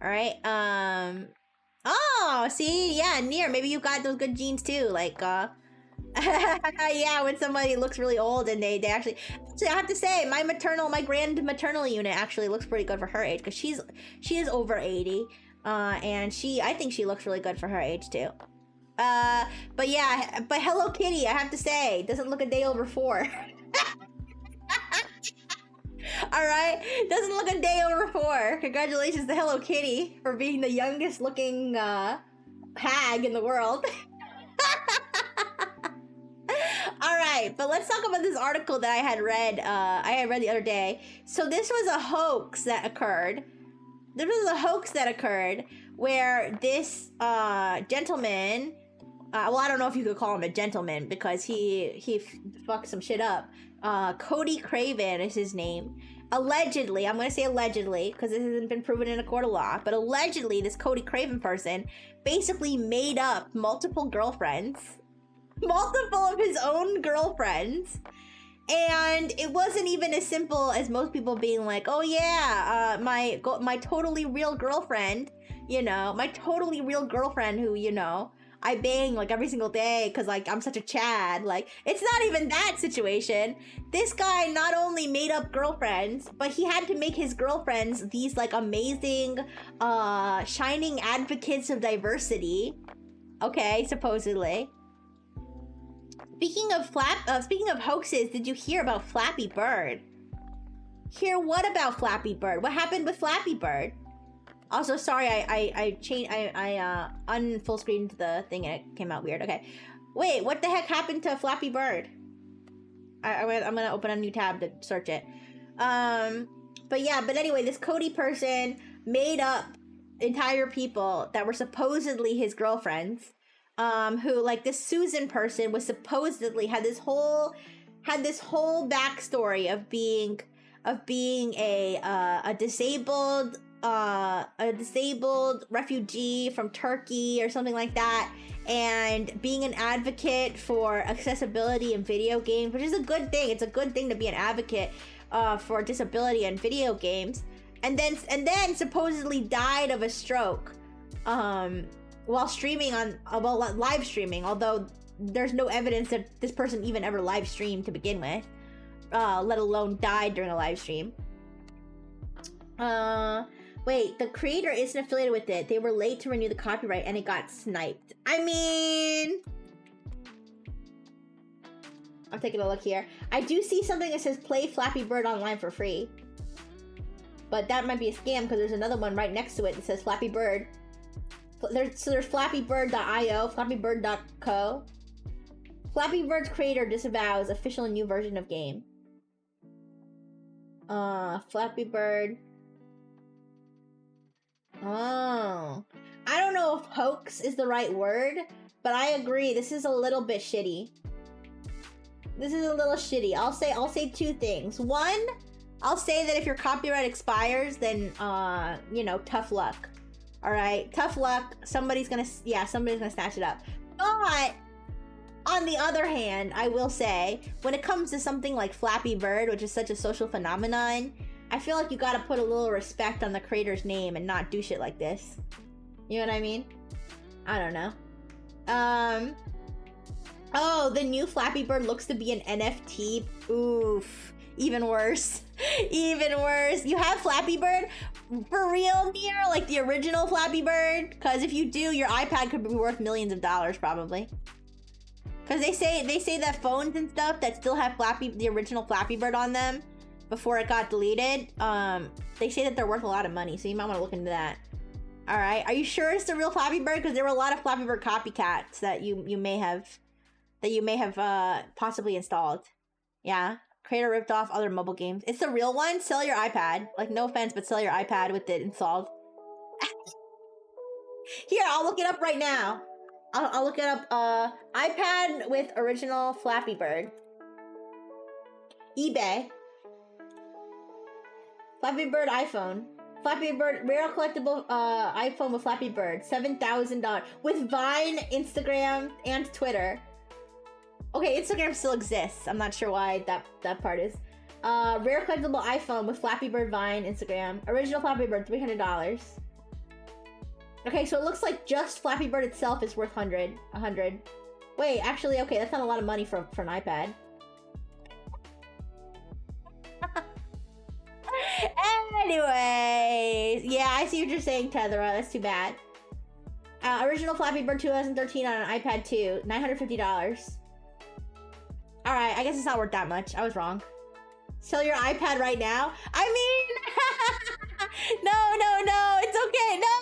All right. Oh, see, yeah, Near, maybe you got those good genes too, like yeah, when somebody looks really old and they actually I have to say my grand maternal unit actually looks pretty good for her age because she is over 80 and I think she looks really good for her age too. But yeah, but Hello Kitty, I have to say, doesn't look a day over 4. All right, doesn't look a day over 4. Congratulations to Hello Kitty for being the youngest looking hag in the world. All right, but let's talk about this article that I had read the other day. So this was a hoax that occurred. Where this gentleman, well, I don't know if you could call him a gentleman because he fucked some shit up. Cody Craven is his name. Allegedly, I'm going to say allegedly because this hasn't been proven in a court of law, but allegedly this Cody Craven person basically made up multiple of his own girlfriends. And it wasn't even as simple as most people being like, oh yeah, my totally real girlfriend, who, I bang like every single day because like I'm such a Chad. Like, it's not even that situation. This guy not only made up girlfriends, but he had to make his girlfriends these like amazing, shining advocates of diversity. Okay, supposedly. Speaking of hoaxes, did you hear about Flappy Bird? Hear what about Flappy Bird? What happened with Flappy Bird? Also, sorry, I unfull screened the thing and it came out weird. Okay, wait, what the heck happened to Flappy Bird? I'm gonna open a new tab to search it. But anyway, this Cody person made up entire people that were supposedly his girlfriends. Who, like, this Susan person was supposedly had this whole backstory of being a disabled refugee from Turkey or something like that, and being an advocate for accessibility in video games, which is a good thing. It's a good thing to be an advocate for disability in video games, and then supposedly died of a stroke while streaming live streaming, although there's no evidence that this person even ever live streamed to begin with, let alone died during a live stream. Wait, the creator isn't affiliated with it. They were late to renew the copyright and it got sniped. I mean, I'm taking a look here. I do see something that says play Flappy Bird online for free, but that might be a scam because there's another one right next to it that says Flappy Bird. There's flappybird.io, flappybird.co. Flappy Bird's creator disavows official new version of game. Flappy Bird. Oh. I don't know if hoax is the right word, but I agree. This is a little bit shitty. This is a little shitty. I'll say two things. One, I'll say that if your copyright expires, then, tough luck. All right, tough luck. Somebody's gonna snatch it up. But on the other hand, I will say, when it comes to something like Flappy Bird, which is such a social phenomenon, I feel like you gotta put a little respect on the creator's name and not do shit like this. You know what I mean? I don't know. Oh, the new Flappy Bird looks to be an NFT. Oof. Even worse. Even worse. You have Flappy Bird? For real, Nier? Like the original Flappy Bird? Because if you do, your iPad could be worth millions of dollars, probably. Because they say that phones and stuff that still have the original Flappy Bird on them before it got deleted, they say that they're worth a lot of money, so you might want to look into that. All right, are you sure it's the real Flappy Bird? Because there were a lot of Flappy Bird copycats that you may have possibly installed. Yeah, creator ripped off other mobile games. It's the real one. Sell your iPad. Like, no offense, but sell your iPad with it installed. Here, I'll look it up right now. I'll look it up. iPad with original Flappy Bird. eBay. Flappy Bird iPhone. Flappy Bird, rare collectible iPhone with Flappy Bird. $7,000. With Vine, Instagram, and Twitter. Okay, Instagram still exists. I'm not sure why that part is. Rare collectible iPhone with Flappy Bird, Vine, Instagram. Original Flappy Bird, $300. Okay, so it looks like just Flappy Bird itself is worth 100. Wait, actually, okay, that's not a lot of money for an iPad. Anyways, yeah, I see what you're saying, Tethera. That's too bad. Original Flappy Bird 2013 on an iPad 2, $950. Alright, I guess it's not worth that much. I was wrong. Sell your iPad right now? I mean, no, it's okay. No,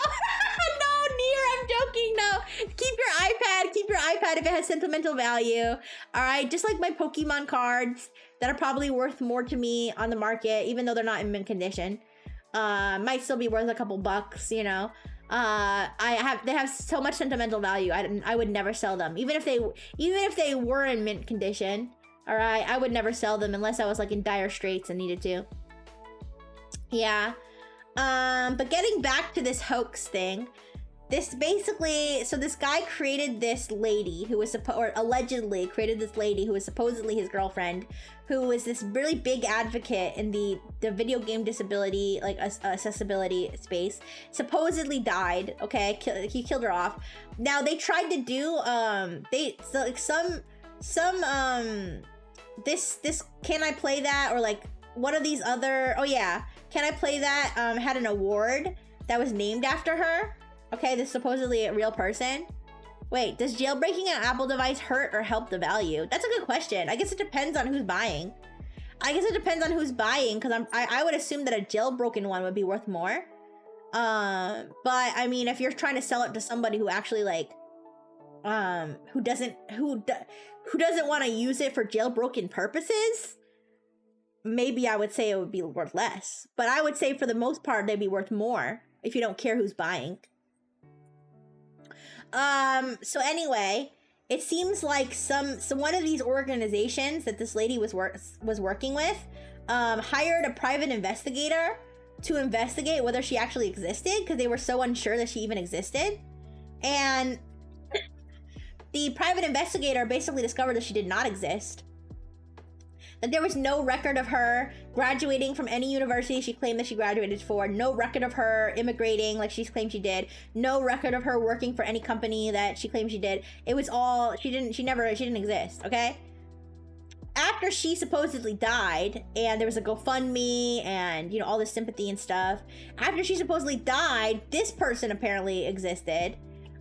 no, Nier, I'm joking. No, keep your iPad if it has sentimental value. Alright, just like my Pokemon cards that are probably worth more to me on the market, even though they're not in mint condition. Might still be worth a couple bucks, you know. They have so much sentimental value. I would never sell them, even if they were in mint condition. All right, I would never sell them unless I was like in dire straits and needed to. Yeah. But getting back to this hoax thing, this basically, so this guy created this lady who was or allegedly created this lady who was supposedly his girlfriend, who was this really big advocate in the video game disability, like accessibility space. Supposedly died. Okay, he killed her off. Now they tried to do this Can I Play That, or like one of these other, oh yeah, Can I Play That had an award that was named after her. Okay, this is supposedly a real person. Wait, does jailbreaking an Apple device hurt or help the value? That's a good question. I guess it depends on who's buying. Because I would assume that a jailbroken one would be worth more. But I mean, if you're trying to sell it to somebody who actually like, who doesn't want to use it for jailbroken purposes, maybe I would say it would be worth less. But I would say for the most part, they'd be worth more if you don't care who's buying. So anyway, it seems like one of these organizations that this lady was working with, hired a private investigator to investigate whether she actually existed, because they were so unsure that she even existed. And the private investigator basically discovered that she did not exist. That there was no record of her graduating from any university she claimed that she graduated for. No record of her immigrating like she claimed she did. No record of her working for any company that she claimed she did. It was all, she didn't exist, okay? After she supposedly died, and there was a GoFundMe and, you know, all this sympathy and stuff. After she supposedly died, this person apparently existed.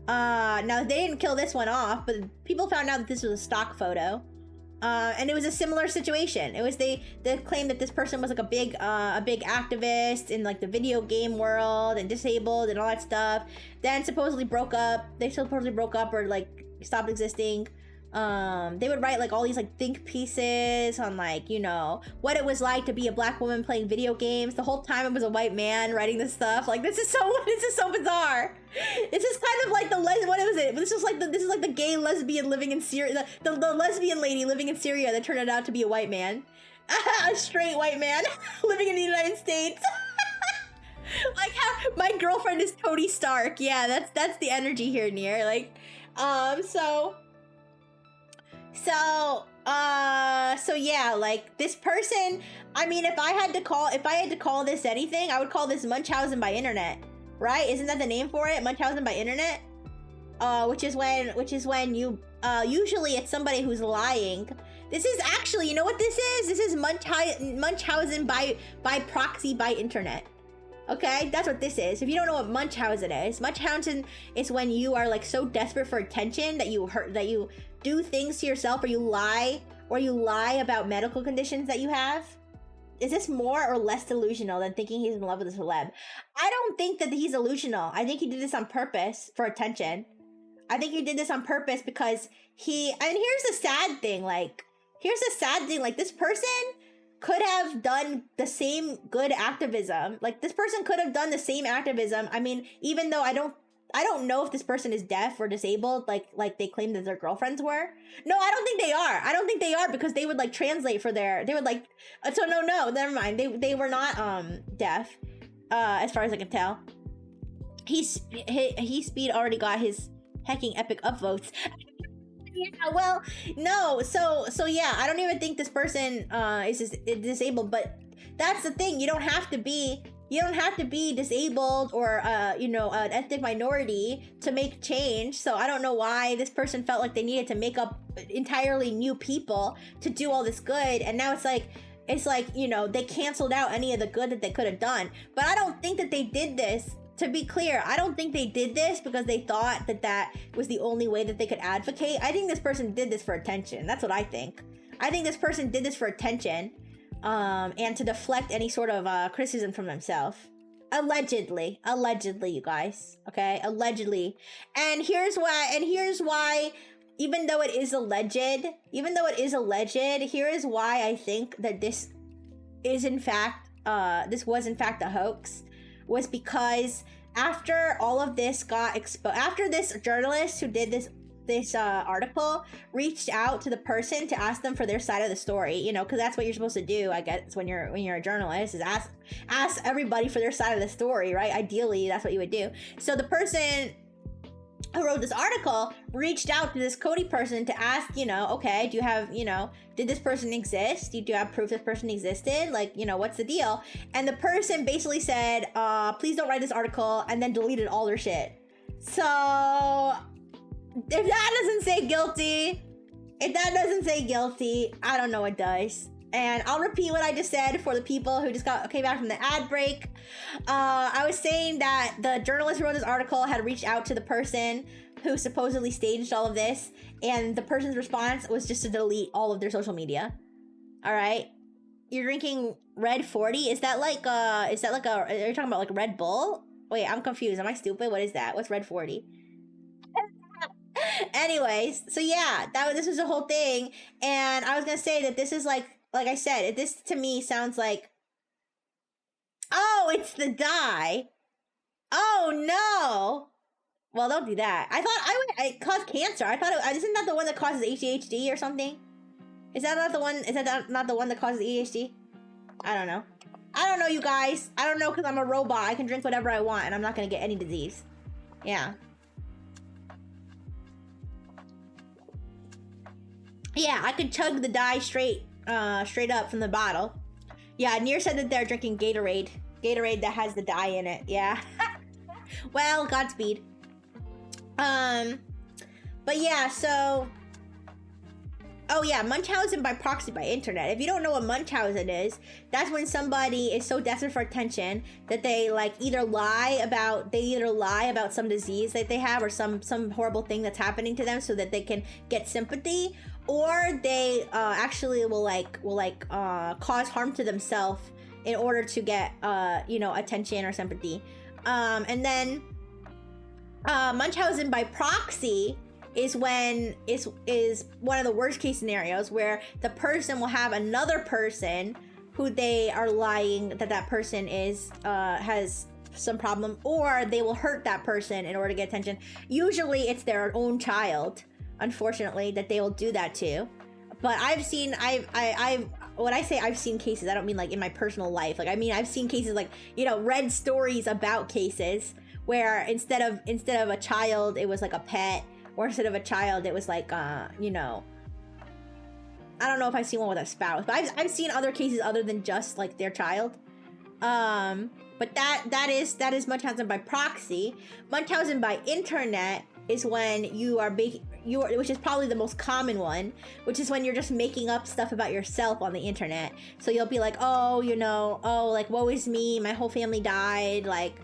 Now they didn't kill this one off, but people found out that this was a stock photo. And it was a similar situation. It was they claimed that this person was like a big activist in like the video game world and disabled and all that stuff. Then supposedly broke up. They supposedly broke up or like stopped existing. They would write like all these like think pieces on like, you know, what it was like to be a black woman playing video games. The whole time it was a white man writing this stuff. Like this is so bizarre. This is kind of like what is it? This is like the gay lesbian living in Syria, the lesbian lady living in Syria that turned out to be a white man. A straight white man living in the United States. Like how my girlfriend is ToT Stark. Yeah, that's the energy here, Near. Like, so yeah, like this person, I mean, if I had to call this anything, I would call this Munchausen by internet, right? Isn't that the name for it? Munchausen by internet? Which is when you, usually it's somebody who's lying. This is actually, you know what this is? This is Munchausen by proxy by internet. Okay, that's what this is. If you don't know what Munchausen is when you are like so desperate for attention that you do things to yourself, or you lie about medical conditions that you have. Is this more or less delusional than thinking he's in love with a celeb? I don't think that he's delusional. I think he did this on purpose for attention. I think he did this on purpose because here's the sad thing, like this person could have done the same good activism. Like this person could have done the same activism. I mean, even though I don't know if this person is deaf or disabled, like they claim that their girlfriends were. No, I don't think they are. I don't think they are, because they would like translate for they would like, so no, never mind. They were not deaf, as far as I can tell. He Speed already got his hecking epic upvotes. Yeah, well, no, so yeah, I don't even think this person is disabled, but that's the thing. You don't have to be disabled or an ethnic minority to make change. So I don't know why this person felt like they needed to make up entirely new people to do all this good, and now it's like they canceled out any of the good that they could have done. But I don't think that they did this. To be clear, I don't think they did this because they thought that was the only way that they could advocate. I think this person did this for attention. That's what I think. I think this person did this for attention, and to deflect any sort of criticism from themselves. Allegedly, you guys. Okay, allegedly. And here's why. Even though it is alleged, here is why I think that this was in fact a hoax. Was because after all of this got exposed, after this journalist who did this article reached out to the person to ask them for their side of the story, you know, because that's what you're supposed to do, I guess, when you're a journalist, is ask everybody for their side of the story, right? Ideally, that's what you would do. So the person who wrote this article reached out to this Cody person to ask, you know, okay, do you have, you know, did this person exist? Do you have proof this person existed? Like, you know, what's the deal? And the person basically said, please don't write this article, and then deleted all their shit. So if that doesn't say guilty, I don't know what does. And I'll repeat what I just said for the people who just came back from the ad break. I was saying that the journalist who wrote this article had reached out to the person who supposedly staged all of this, and the person's response was just to delete all of their social media. All right, you're drinking Red 40. Is that like are you talking about like Red Bull? Wait, I'm confused. Am I stupid? What is that? What's Red 40? Anyways, so yeah, this was the whole thing, and I was gonna say that this is like I said, this to me sounds like, oh, it's the dye. Oh no. Well, don't do that. I thought it caused cancer. I thought isn't that the one that causes ADHD or something? Is that not the one? Is that not the one that causes ADHD? I don't know. I don't know, you guys. I don't know, because I'm a robot. I can drink whatever I want, and I'm not gonna get any disease. Yeah. Yeah, I could chug the dye straight up from the bottle. Yeah, Nier said that they're drinking Gatorade that has the dye in it. Yeah. Well, Godspeed. But yeah, so, oh yeah, Munchausen by proxy by internet. If you don't know what Munchausen is, that's when somebody is so desperate for attention that they like either lie about some disease that they have, or some horrible thing that's happening to them so that they can get sympathy, or they actually will cause harm to themselves in order to get attention or sympathy. And then Munchausen by proxy is when is one of the worst case scenarios, where the person will have another person who they are lying that person is has some problem, or they will hurt that person in order to get attention. Usually it's their own child, unfortunately, that they will do that to. But I've seen when I say I've seen cases, I don't mean like in my personal life. Like, I mean, I've seen cases, like, you know, read stories about cases where instead of a child, it was like a pet, or instead of a child, it was like, you know, I don't know if I've seen one with a spouse, but I've seen other cases other than just like their child. But that is Munchausen by proxy. Munchausen by internet is when which is probably the most common one, which is when you're just making up stuff about yourself on the internet. So you'll be like, oh, you know, oh, like, woe is me, my whole family died, like,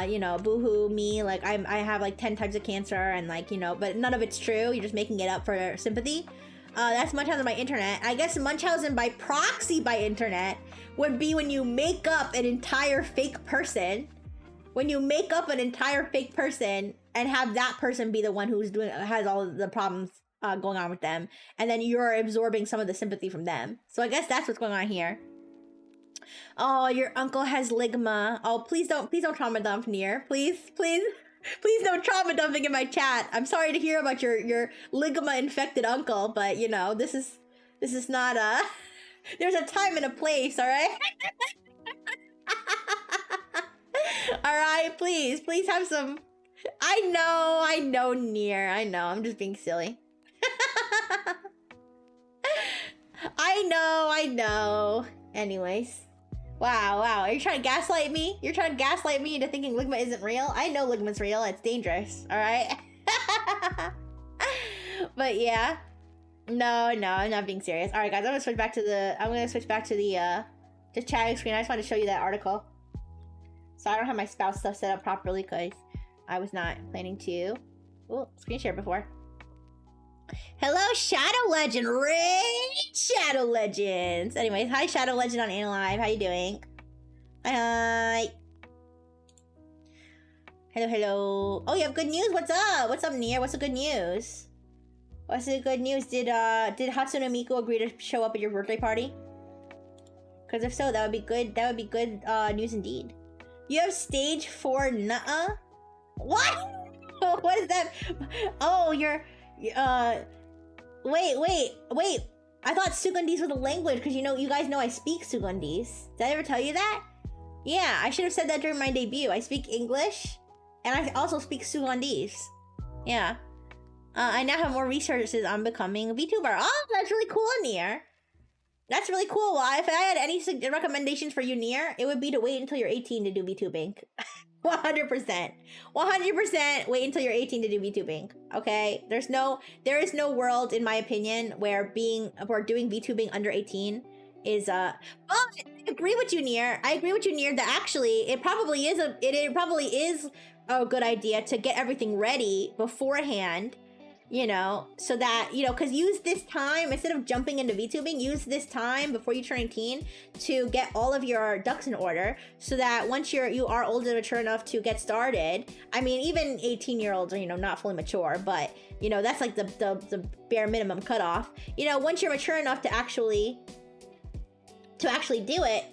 you know, boo-hoo me, like, I have like 10 types of cancer, and like, you know, but none of it's true. You're just making it up for sympathy. That's Munchausen by internet. I guess Munchausen by proxy by internet would be when you make up an entire fake person. When you make up an entire fake person and have that person be the one has all of the problems going on with them, and then you're absorbing some of the sympathy from them. So I guess that's what's going on here. Oh, your uncle has ligma. Oh, please don't trauma dump, Nier. Please no trauma dumping in my chat. I'm sorry to hear about your ligma infected uncle, but you know, this is not there's a time and a place, all right? All right, please have some. I know, Nier. I know. I'm just being silly. I know. Anyways. Wow. Are you trying to gaslight me? You're trying to gaslight me into thinking ligma isn't real? I know ligma's real. It's dangerous. All right? But yeah. No, I'm not being serious. All right, guys. I'm gonna switch back to the chatting screen. I just want to show you that article. So I don't have my spouse stuff set up properly because I was not planning to. Oh, screen share before. Hello, Shadow Legend. Raid Shadow Legends. Anyways, hi, Shadow Legend on Analive. How you doing? Hi. Hello. Oh, you have good news? What's up? What's up, Nier? What's the good news? Did Hatsune Miku agree to show up at your birthday party? Because if so, that would be good. That would be good news indeed. You have stage 4 nuh-uh? What? What is that? Oh, you're... Wait. I thought Sugandese was a language, because you guys know I speak Sugandese. Did I ever tell you that? Yeah, I should have said that during my debut. I speak English, and I also speak Sugandese. Yeah. I now have more resources on becoming a VTuber. Oh, that's really cool, Nier. That's really cool. Well, if I had any recommendations for you, Nier, it would be to wait until you're 18 to do VTubing. 100%. 100% wait until you're 18 to do VTubing. Okay? There is no world, in my opinion, where doing VTubing under 18 is but I agree with you, Nier. I agree with you, Nier, that actually it probably is a good idea to get everything ready beforehand. You know, so that, you know, because use this time, instead of jumping into VTubing, use this time before you turn 18 to get all of your ducks in order, so that once you are old and mature enough to get started. I mean, even 18-year-olds are, you know, not fully mature, but, you know, that's like the bare minimum cutoff. You know, once you're mature enough to actually do it,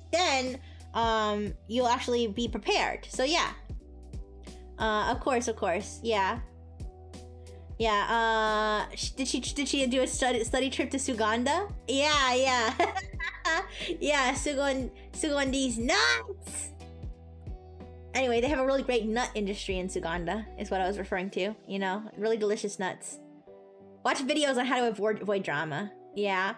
then you'll actually be prepared. So yeah. Of course, yeah. Yeah, did she do a study trip to Suganda? Yeah. Yeah, Sugandi's nuts! Anyway, they have a really great nut industry in Suganda, is what I was referring to. You know, really delicious nuts. Watch videos on how to avoid drama. Yeah.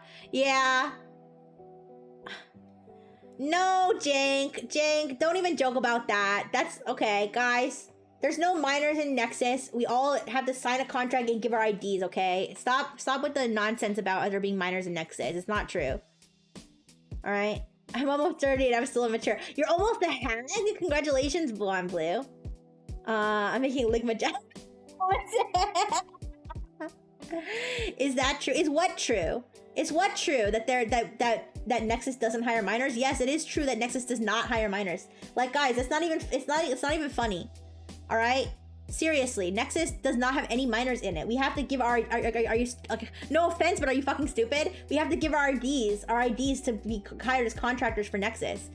No, Jank, don't even joke about that. That's, okay, guys. There's no minors in Nexus. We all have to sign a contract and give our IDs, okay? Stop with the nonsense about there being minors in Nexus. It's not true. Alright? I'm almost 30 and I'm still immature. You're almost a hag? Congratulations, Blonde Blue. I'm making Ligma Jack. Is that true? Is what true? Is what true that Nexus doesn't hire minors? Yes, it is true that Nexus does not hire minors. Like, guys, it's not even funny. All right, seriously, Nexus does not have any minors in it. We have to give are you okay, no offense, but are you fucking stupid? We have to give our IDs to be hired as contractors for Nexus.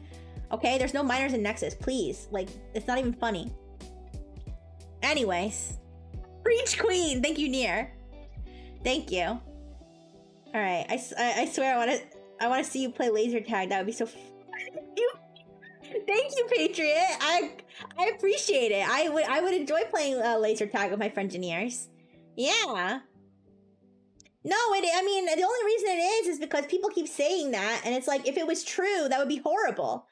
Okay, there's no minors in Nexus, please. Like, it's not even funny. Anyways, preach queen. Thank you, Nier. Thank you. All right, I swear I want to see you play laser tag. That would be so fun. Thank you, Patriot. I appreciate it. I would enjoy playing laser tag with my friend engineers. Yeah. No, I mean, the only reason it is because people keep saying that, and it's like, if it was true, that would be horrible.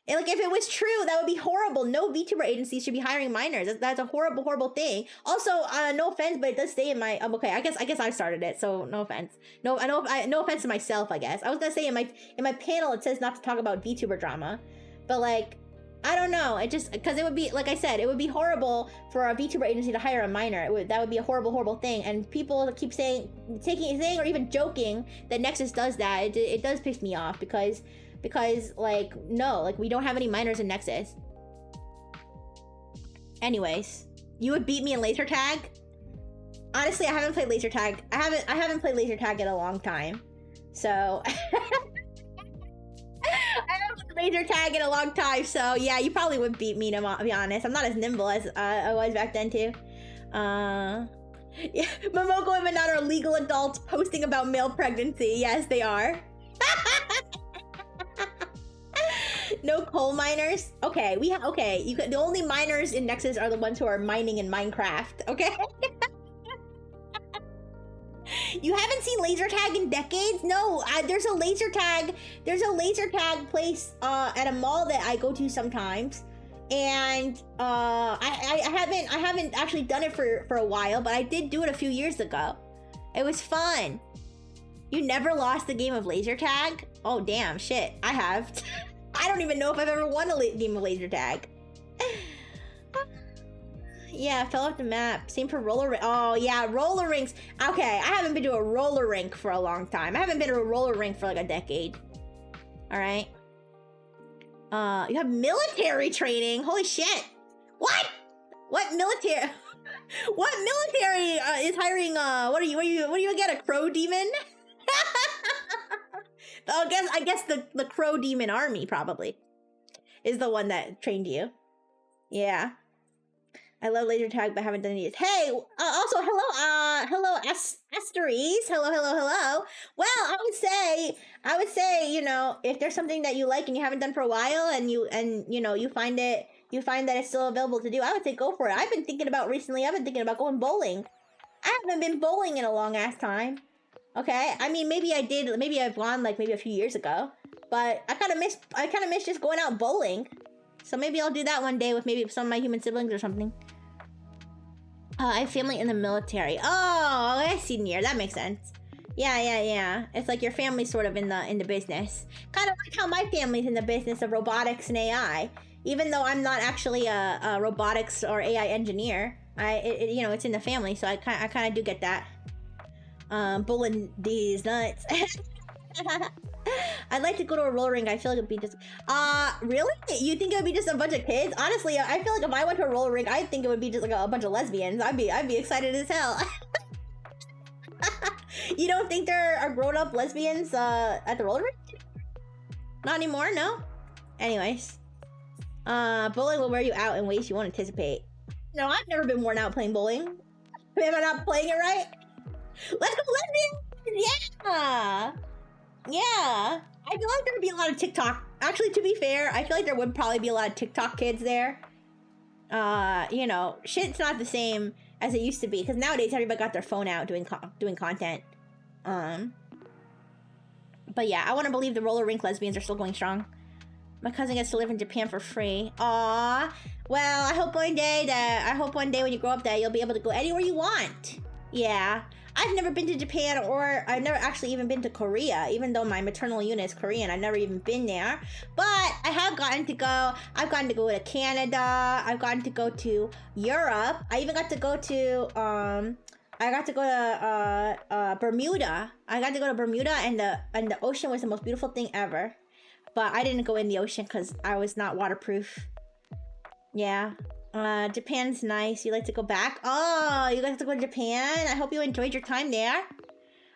And like, if it was true, that would be horrible. No VTuber agency should be hiring minors. That's a horrible thing. Also, no offense, but it does stay in my. Okay, I guess I started it, so no offense. No offense to myself. I guess I was gonna say in my panel it says not to talk about VTuber drama, but like, I don't know. It just, because it would be, like I said, it would be horrible for a VTuber agency to hire a minor. That would be a horrible thing. And people keep saying or even joking that Nexus does that. It does piss me off because like, no, like, we don't have any minors in Nexus. Anyways, you would beat me in laser tag? Honestly, I haven't played laser tag. I haven't played laser tag in a long time. So I haven't played laser tag in a long time, so yeah, you probably would beat me, to be honest. I'm not as nimble as I was back then too. Yeah, Momoko and Minot are legal adults posting about male pregnancy. Yes, they are. No coal miners? Okay, the only miners in Nexus are the ones who are mining in Minecraft, okay? You haven't seen laser tag in decades? No, there's a laser tag place at a mall that I go to sometimes. And I haven't actually done it for a while, but I did do it a few years ago. It was fun. You never lost the game of laser tag? Oh damn, shit, I have. I don't even know if I've ever won a game of laser tag. Yeah, fell off the map. Same for roller rink. Oh yeah, roller rinks. Okay, I haven't been to a roller rink for a long time. I haven't been to a roller rink for like a decade. All right. You have military training. Holy shit. What military? What military is hiring? What are you again? A crow demon? I guess the crow demon army probably is the one that trained you. Yeah. I love laser tag, but haven't done it yet. Hey, also hello Asteries. Hello. Well, I would say, you know, if there's something that you like and you haven't done for a while, and you know, you find it you find that it's still available to do, I would say go for it. I've been thinking about going bowling. I haven't been bowling in a long ass time. Okay, I mean, maybe I did. Maybe I've gone like maybe a few years ago, but I kind of miss just going out bowling. So maybe I'll do that one day with maybe some of my human siblings or something. I have family in the military. Oh, I see, near. That makes sense. Yeah. It's like your family's sort of in the business. Kind of like how my family's in the business of robotics and AI. Even though I'm not actually a robotics or AI engineer, it's in the family, so I kind of do get that. Bowling these nuts. I'd like to go to a roller rink. I feel like it'd be just... really? You think it would be just a bunch of kids? Honestly, I feel like if I went to a roller rink, I'd think it would be just like a bunch of lesbians. I'd be excited as hell. You don't think there are grown-up lesbians at the roller rink? Not anymore, no? Anyways. Bowling will wear you out in ways you won't anticipate. No, I've never been worn out playing bowling. Am I not playing it right? Let's go lesbians! Yeah. I feel like there would be a lot of TikTok. Actually, to be fair, I feel like there would probably be a lot of TikTok kids there. Shit's not the same as it used to be, because nowadays everybody got their phone out doing content. But yeah, I want to believe the roller rink lesbians are still going strong. My cousin gets to live in Japan for free. Aww. Well, I hope one day when you grow up that you'll be able to go anywhere you want. Yeah. I've never been to Japan, or I've never actually even been to Korea, even though my maternal unit is Korean. I've never even been there. But I have gotten to go. I've gotten to go to Canada. I've gotten to go to Europe. I even got to go to Bermuda. I got to go to Bermuda, and the ocean was the most beautiful thing ever. But I didn't go in the ocean because I was not waterproof. Yeah. Japan's nice. You like to go back? Oh, you guys have to go to Japan? I hope you enjoyed your time there.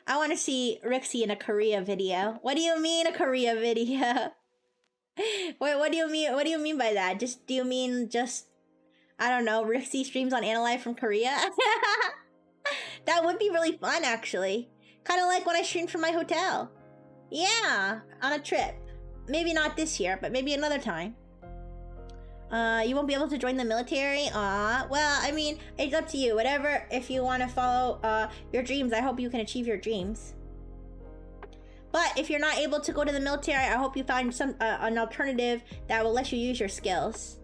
I want to see Rixie in a Korea video. What do you mean a Korea video? Wait, what do you mean? What do you mean by that? Do you mean I don't know, Rixie streams on Analyze from Korea? That would be really fun, actually. Kind of like when I streamed from my hotel. Yeah, on a trip. Maybe not this year, but maybe another time. You won't be able to join the military? Aw, well, I mean, it's up to you. Whatever, if you want to follow your dreams, I hope you can achieve your dreams. But if you're not able to go to the military, I hope you find an alternative that will let you use your skills.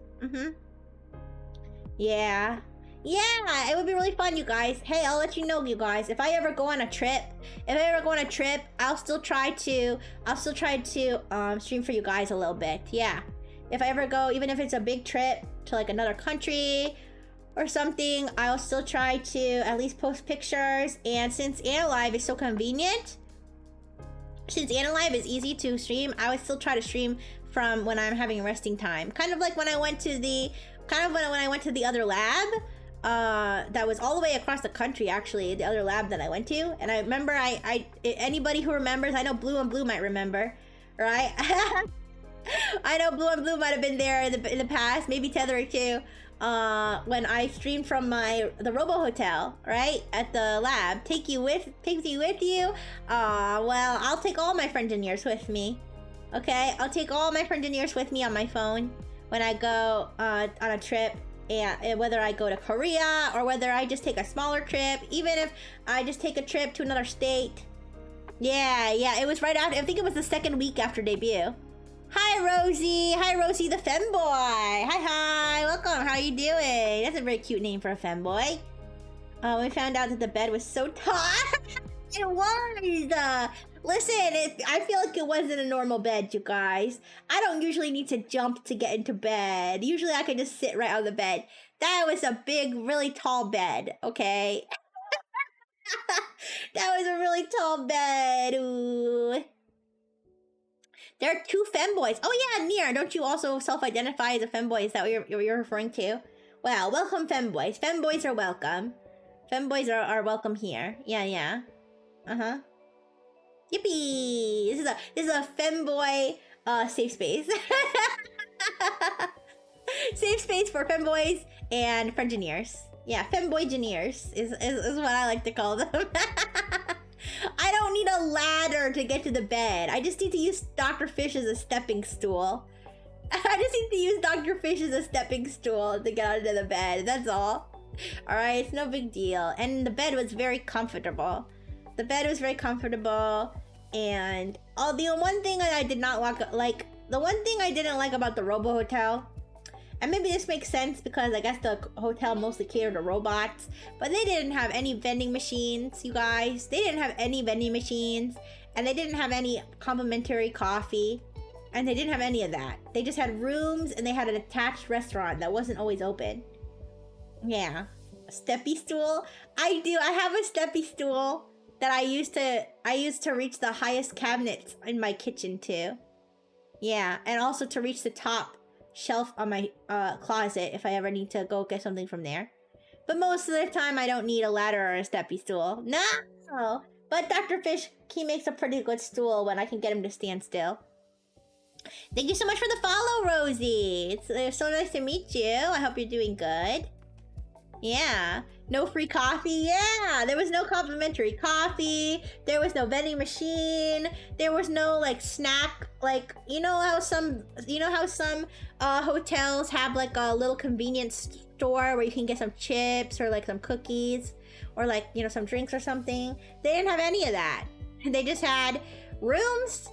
Yeah, it would be really fun, you guys. Hey, I'll let you know, you guys. If I ever go on a trip, I'll still try to stream for you guys a little bit. Yeah. If I ever go, even if it's a big trip to like another country or something, I'll still try to at least post pictures. And since Analyze is so convenient, since Analyze is easy to stream, I would still try to stream from when I'm having resting time. Kind of like when I went to the other lab, that was all the way across the country, actually, the other lab that I went to. And I remember, anybody who remembers, I know Blue and Blue might remember, right? I know Blue and Blue might have been there in the past, maybe Tether too. When I streamed from the Robo Hotel, right, at the lab, takes you with you. Well, I'll take all my friendineers with me. Okay, I'll take all my friendineers with me on my phone when I go on a trip, and whether I go to Korea or whether I just take a smaller trip, even if I just take a trip to another state. Yeah, it was right after. I think it was the second week after debut. Hi, Rosie. Hi, Rosie the femboy. Hi. Welcome. How are you doing? That's a very cute name for a femboy. We found out that the bed was so tall. It was. Listen, I feel like it wasn't a normal bed, you guys. I don't usually need to jump to get into bed. Usually I can just sit right on the bed. That was a big, really tall bed, okay? That was a really tall bed. Ooh. There are two femboys. Oh yeah, Nier, don't you also self-identify as a femboy? Is that what you're referring to? Well, welcome femboys. Femboys are welcome. Femboys are welcome here. Yeah. Yippee! This is a femboy safe space. Safe space for femboys and friendineers. Yeah, femboy-gineers is what I like to call them. I don't need a ladder to get to the bed. I just need to use Dr. Fish as a stepping stool. I just need to use Dr. Fish as a stepping stool to get out of the bed. That's all. Alright, it's no big deal. And the bed was very comfortable. The bed was very comfortable. And the one thing that I did not like, the one thing I didn't like about the Robo Hotel, and maybe this makes sense because I guess the hotel mostly catered to robots, but they didn't have any vending machines, you guys. They didn't have any vending machines, and they didn't have any complimentary coffee, and they didn't have any of that. They just had rooms, and they had an attached restaurant that wasn't always open. Yeah. A steppy stool? I do. I have a steppy stool that I used to reach the highest cabinets in my kitchen too. Yeah, and also to reach the top shelf on my closet if I ever need to go get something from there. But most of the time I don't need a ladder or a steppy stool. No! But Dr. Fish, he makes a pretty good stool when I can get him to stand still. Thank you so much for the follow, Rosie. It's so nice to meet you. I hope you're doing good. Yeah. No free coffee? Yeah. There was no complimentary coffee. There was no vending machine. There was no like snack. Like, you know how some hotels have like a little convenience store where you can get some chips or like some cookies or like, you know, some drinks or something. They didn't have any of that. They just had rooms.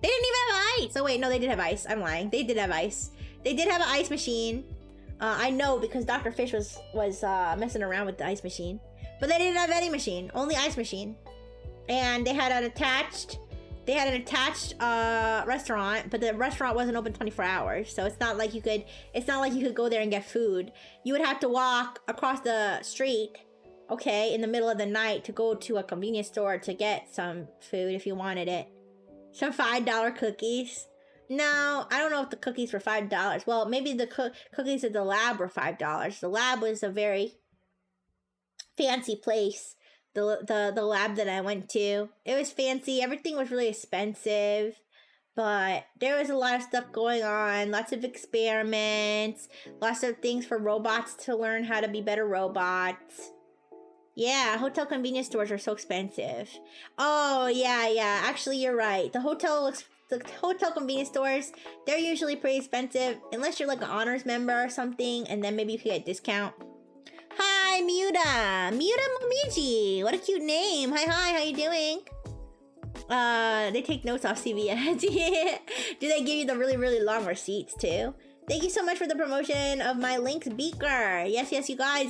They didn't even have ice. Oh wait, no, they did have ice. I'm lying. They did have ice. They did have an ice machine. I know because Dr. Fish was messing around with the ice machine. But they didn't have any machine, only ice machine. And they had an attached restaurant, but the restaurant wasn't open 24 hours. So it's not like you could go there and get food. You would have to walk across the street, okay, in the middle of the night to go to a convenience store to get some food if you wanted it. Some $5 cookies. No, I don't know if the cookies were $5. Well, maybe the cookies at the lab were $5. The lab was a very fancy place. The lab that I went to, it was fancy. Everything was really expensive, but there was a lot of stuff going on. Lots of experiments, lots of things for robots to learn how to be better robots. Yeah, hotel convenience stores are so expensive. Oh, yeah. Actually, you're right. The hotel convenience stores, they're usually pretty expensive unless you're like an honors member or something, and then maybe you can get a discount. Hi, Muta Momiji. What a cute name. Hi, how you doing? They take notes off CVS. Do they give you the really, really long receipts too? Thank you so much for the promotion of my Lynx beaker. Yes, you guys.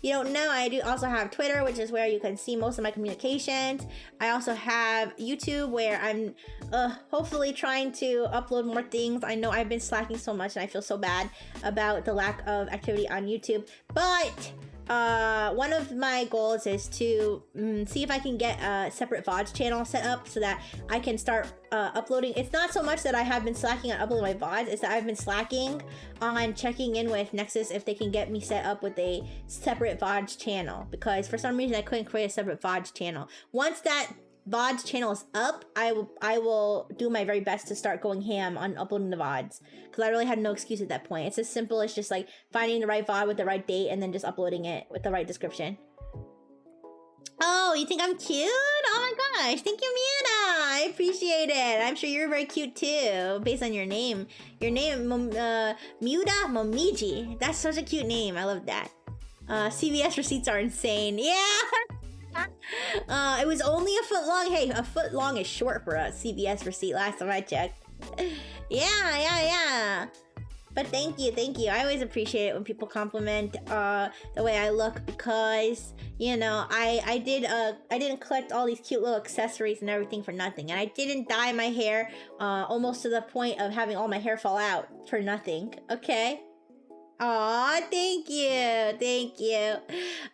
You don't know, I do also have Twitter, which is where you can see most of my communications. I also have YouTube, where I'm hopefully trying to upload more things. I know I've been slacking so much, and I feel so bad about the lack of activity on YouTube. But one of my goals is to see if I can get a separate VODs channel set up so that I can start uploading. It's not so much that I have been slacking on uploading my VODs, it's that I've been slacking on checking in with Nexus if they can get me set up with a separate VODs channel, because for some reason I couldn't create a separate VODs channel. Once that VODs channel is up, I will do my very best to start going ham on uploading the VODs, because I really had no excuse at that point. It's as simple as just like finding the right VOD with the right date and then just uploading it with the right description. Oh, you think I'm cute? Oh my gosh, thank you, Muta. I appreciate it. I'm sure you're very cute too, based on your name. Your name, Muta Momiji. That's such a cute name. I love that. CVS receipts are insane. Yeah. It was only a foot long. Hey, a foot long is short for a CVS receipt last time I checked. Yeah. But thank you. I always appreciate it when people compliment the way I look, because, you know, I didn't collect all these cute little accessories and everything for nothing. And I didn't dye my hair almost to the point of having all my hair fall out for nothing. Okay? Aw, thank you.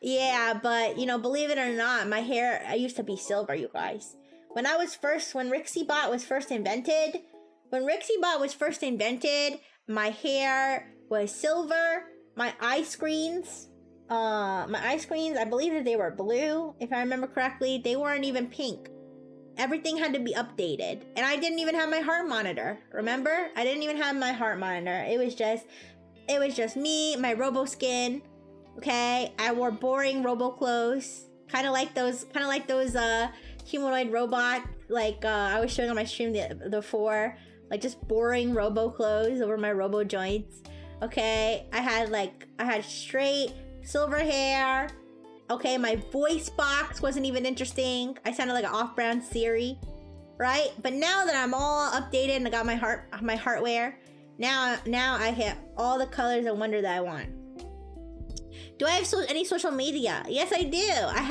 Yeah, but, you know, believe it or not, my hair, I used to be silver, you guys. When RixieBot was first invented, my hair was silver. My eye screens, I believe that they were blue, if I remember correctly. They weren't even pink. Everything had to be updated. And I didn't even have my heart monitor, remember? I didn't even have my heart monitor. It was just me, my robo skin, okay? I wore boring robo clothes, kind of like those humanoid robot, like I was showing on my stream before. like just boring robo clothes over my robo joints. Okay, I had straight silver hair. Okay, my voice box wasn't even interesting. I sounded like an off-brand Siri, right? But now that I'm all updated and I got my heartwear, now I hit all the colors of wonder that I want. Do I have any social media? Yes, I do. I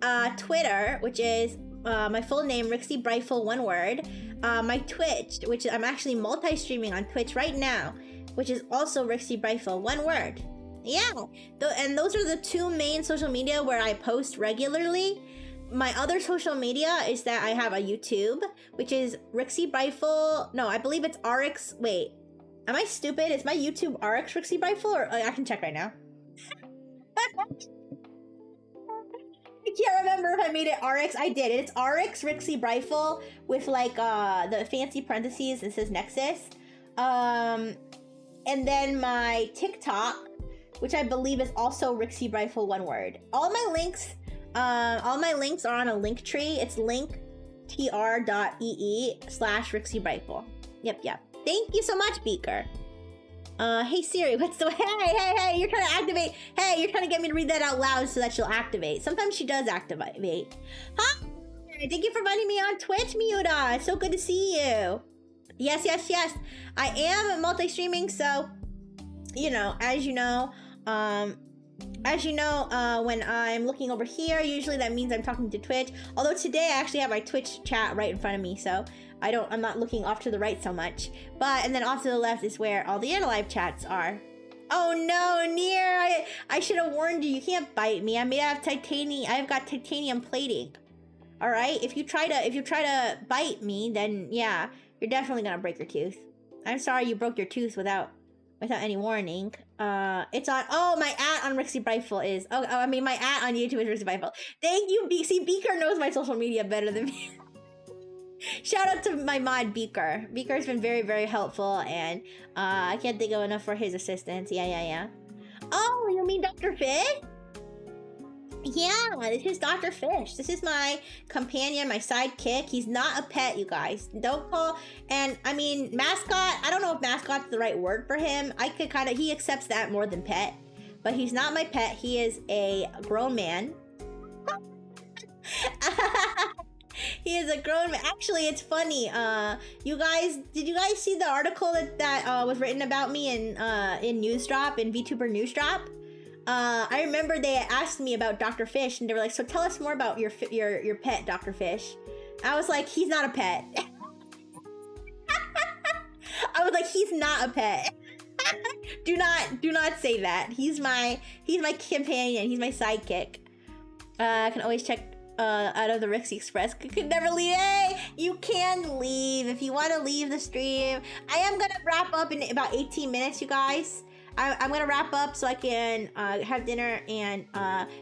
have Twitter, which is my full name, Rixie Brightful, one word. My Twitch, which I'm actually multi-streaming on Twitch right now, which is also Rixie Brightful, one word. Yeah, and those are the two main social media where I post regularly. My other social media is that I have a YouTube, which is Rixie Brightful. No, I believe it's RX. Wait, am I stupid? Is my YouTube RX Rixie Brightful? Or I can check right now. I can't remember if I made it RX. I did. It's RX Rixie Brightful with like the fancy parentheses. It says Nexus. And then my TikTok, which I believe is also Rixie Brightful, one word. All my links are on a link tree. It's linktr.ee/Rixie Brightful. Yep. Thank you so much, Beaker. Hey Siri, what's the hey, you're trying to activate. Hey, you're trying to get me to read that out loud so that she'll activate. Sometimes she does activate. Huh? Thank you for finding me on Twitch, Miuda. It's so good to see you. Yes. I am multi-streaming, so as you know, when I'm looking over here, usually that means I'm talking to Twitch. Although today I actually have my Twitch chat right in front of me, so I'm not looking off to the right so much. And then off to the left is where all the other live chats are. Oh no, Nier, I should have warned you. You can't bite me. I'm made out of titanium. I've got titanium plating. All right, if you try to bite me, then yeah, you're definitely gonna break your tooth. I'm sorry you broke your tooth without any warning. It's on. Oh, my on Rixie Brightful is. My on YouTube is Rixie Brightful. Thank you, Beaker knows my social media better than me. Shout out to my mod Beaker. Beaker's been very, very helpful, and I can't think of enough for his assistance. Yeah. Oh, you mean Dr. Fish? Yeah, this is Dr. Fish. This is my companion, my sidekick. He's not a pet, you guys. Don't call. And I mean, mascot. I don't know if mascot's the right word for him. He accepts that more than pet. But he's not my pet. He is a grown man. He is a grown man. Actually, it's funny. Did you guys see the article that was written about me in Newsdrop, in VTuber Newsdrop? I remember they asked me about Dr. Fish, and they were like, so tell us more about your pet, Dr. Fish. I was like, he's not a pet. I was like, he's not a pet. Do not say that. He's my companion. He's my sidekick. I can always check out of the Rixie Express. Could never leave. Hey, you can leave if you want to leave the stream. I am gonna wrap up in about 18 minutes, you guys. I'm gonna wrap up so I can have dinner and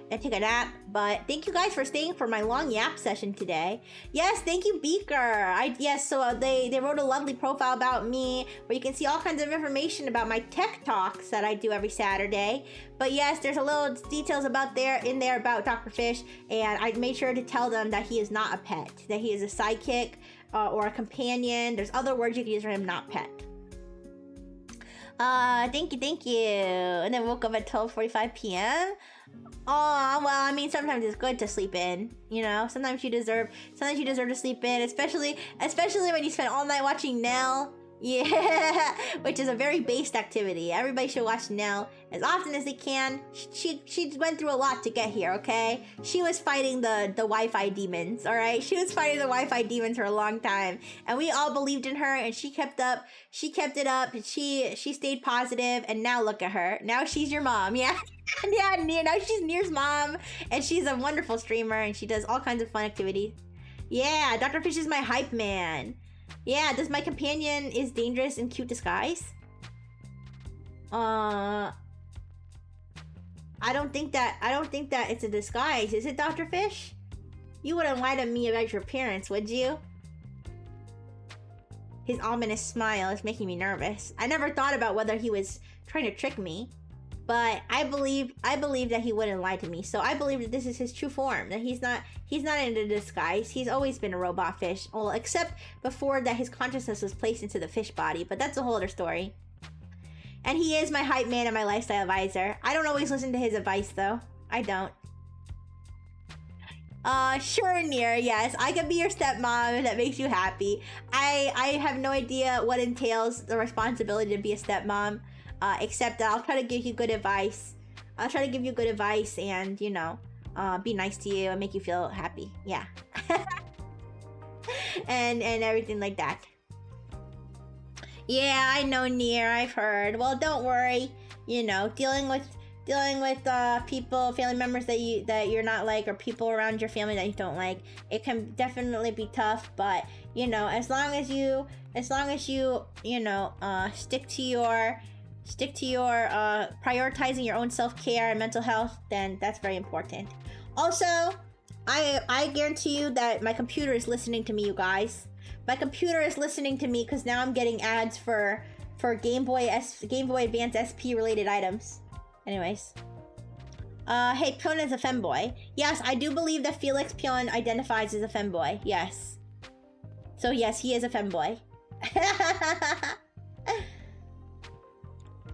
take a nap. But thank you guys for staying for my long yap session today. Yes, thank you, Beaker. So they wrote a lovely profile about me where you can see all kinds of information about my tech talks that I do every Saturday. But yes, there's a little details about in there about Dr. Fish, and I made sure to tell them that he is not a pet, that he is a sidekick or a companion. There's other words you can use for him, not pet. Thank you. And then woke up at 12:45 p.m. Oh, well, I mean, sometimes it's good to sleep in, sometimes you deserve to sleep in, especially when you spend all night watching Nell. Yeah, which is a very based activity. Everybody should watch Nell as often as they can. She went through a lot to get here, okay? She was fighting the Wi-Fi demons, all right? She was fighting the Wi-Fi demons for a long time, and we all believed in her, and she kept it up, and she stayed positive, and now look at her. Now she's your mom, yeah? Yeah, now she's Nier's mom, and she's a wonderful streamer, and she does all kinds of fun activities. Yeah, Dr. Fish is my hype man. Yeah, does my companion is dangerous in cute disguise? I don't think that it's a disguise. Is it, Dr. Fish? You wouldn't lie to me about your appearance, would you? His ominous smile is making me nervous. I never thought about whether he was trying to trick me. But I believe that he wouldn't lie to me. So I believe that this is his true form. That he's not in a disguise. He's always been a robot fish. Well, except before that his consciousness was placed into the fish body. But that's a whole other story. And he is my hype man and my lifestyle advisor. I don't always listen to his advice though. I don't. Sure, Nier, yes. I can be your stepmom if that makes you happy. I have no idea what entails the responsibility to be a stepmom. Except that I'll try to give you good advice. I'll try to give you good advice and, you know, be nice to you and make you feel happy. Yeah. and everything like that. Yeah, I know, Nier, I've heard. Well, don't worry. You know, dealing with people, family members that you're not like, or people around your family that you don't like, it can definitely be tough. But you know, as long as you you know, stick to your prioritizing your own self-care and mental health, then that's very important. Also, I guarantee you that my computer is listening to me, you guys. My computer is listening to me because now I'm getting ads for Game Boy Advance SP related items. Anyways. Hey, Pion is a femboy. Yes, I do believe that Felix Pion identifies as a femboy. Yes. So yes, he is a femboy.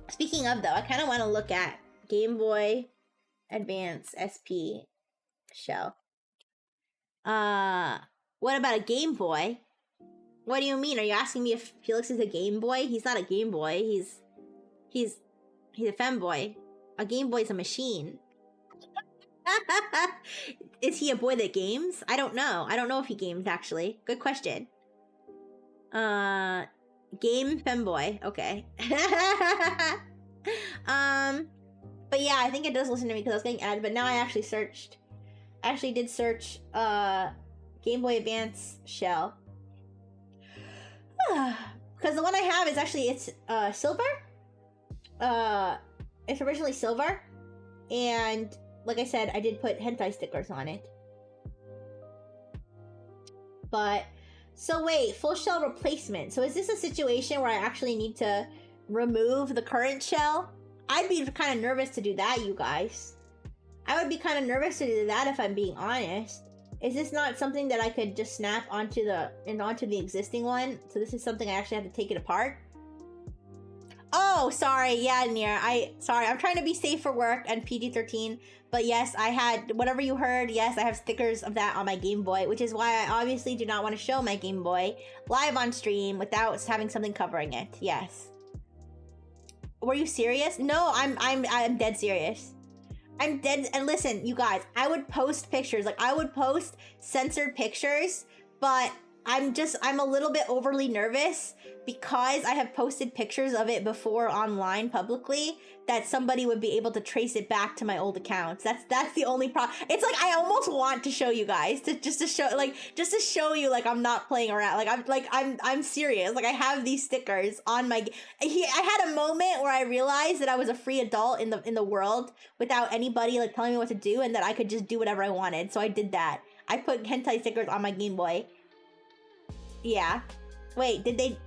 Speaking of though, I kind of want to look at Game Boy Advance SP shell. What about a Game Boy? What do you mean? Are you asking me if Felix is a Game Boy? He's not a Game Boy. He's a femboy. A Game Boy is a machine. Is he a boy that games? I don't know. I don't know if he games actually. Good question. Game femboy. Okay. But yeah, I think it does listen to me because I was getting ads, but now I actually did search Game Boy Advance shell. Because the one I have is actually, it's silver. It's originally silver. And like I said, I did put hentai stickers on it. But, so wait, full shell replacement. So is this a situation where I actually need to remove the current shell? I'd be kind of nervous to do that, you guys. I would be kind of nervous to do that if I'm being honest. Is this not something that I could just snap onto the existing one? So this is something I actually have to take it apart? Oh, sorry. Yeah, Nier. I'm trying to be safe for work and PG-13. But yes, I had, whatever you heard, yes, I have stickers of that on my Game Boy, which is why I obviously do not want to show my Game Boy live on stream without having something covering it. Yes. Were you serious? No, I'm dead serious. I'm dead. And listen, you guys, I would post pictures. Like, I would post censored pictures, but I'm a little bit overly nervous because I have posted pictures of it before online publicly that somebody would be able to trace it back to my old accounts. That's the only problem. It's like I almost want to show you guys just to show you like I'm not playing around. Like I'm serious. Like I have these stickers on my. I had a moment where I realized that I was a free adult in the world without anybody like telling me what to do, and that I could just do whatever I wanted. So I did that. I put hentai stickers on my Game Boy. Yeah. Wait, did they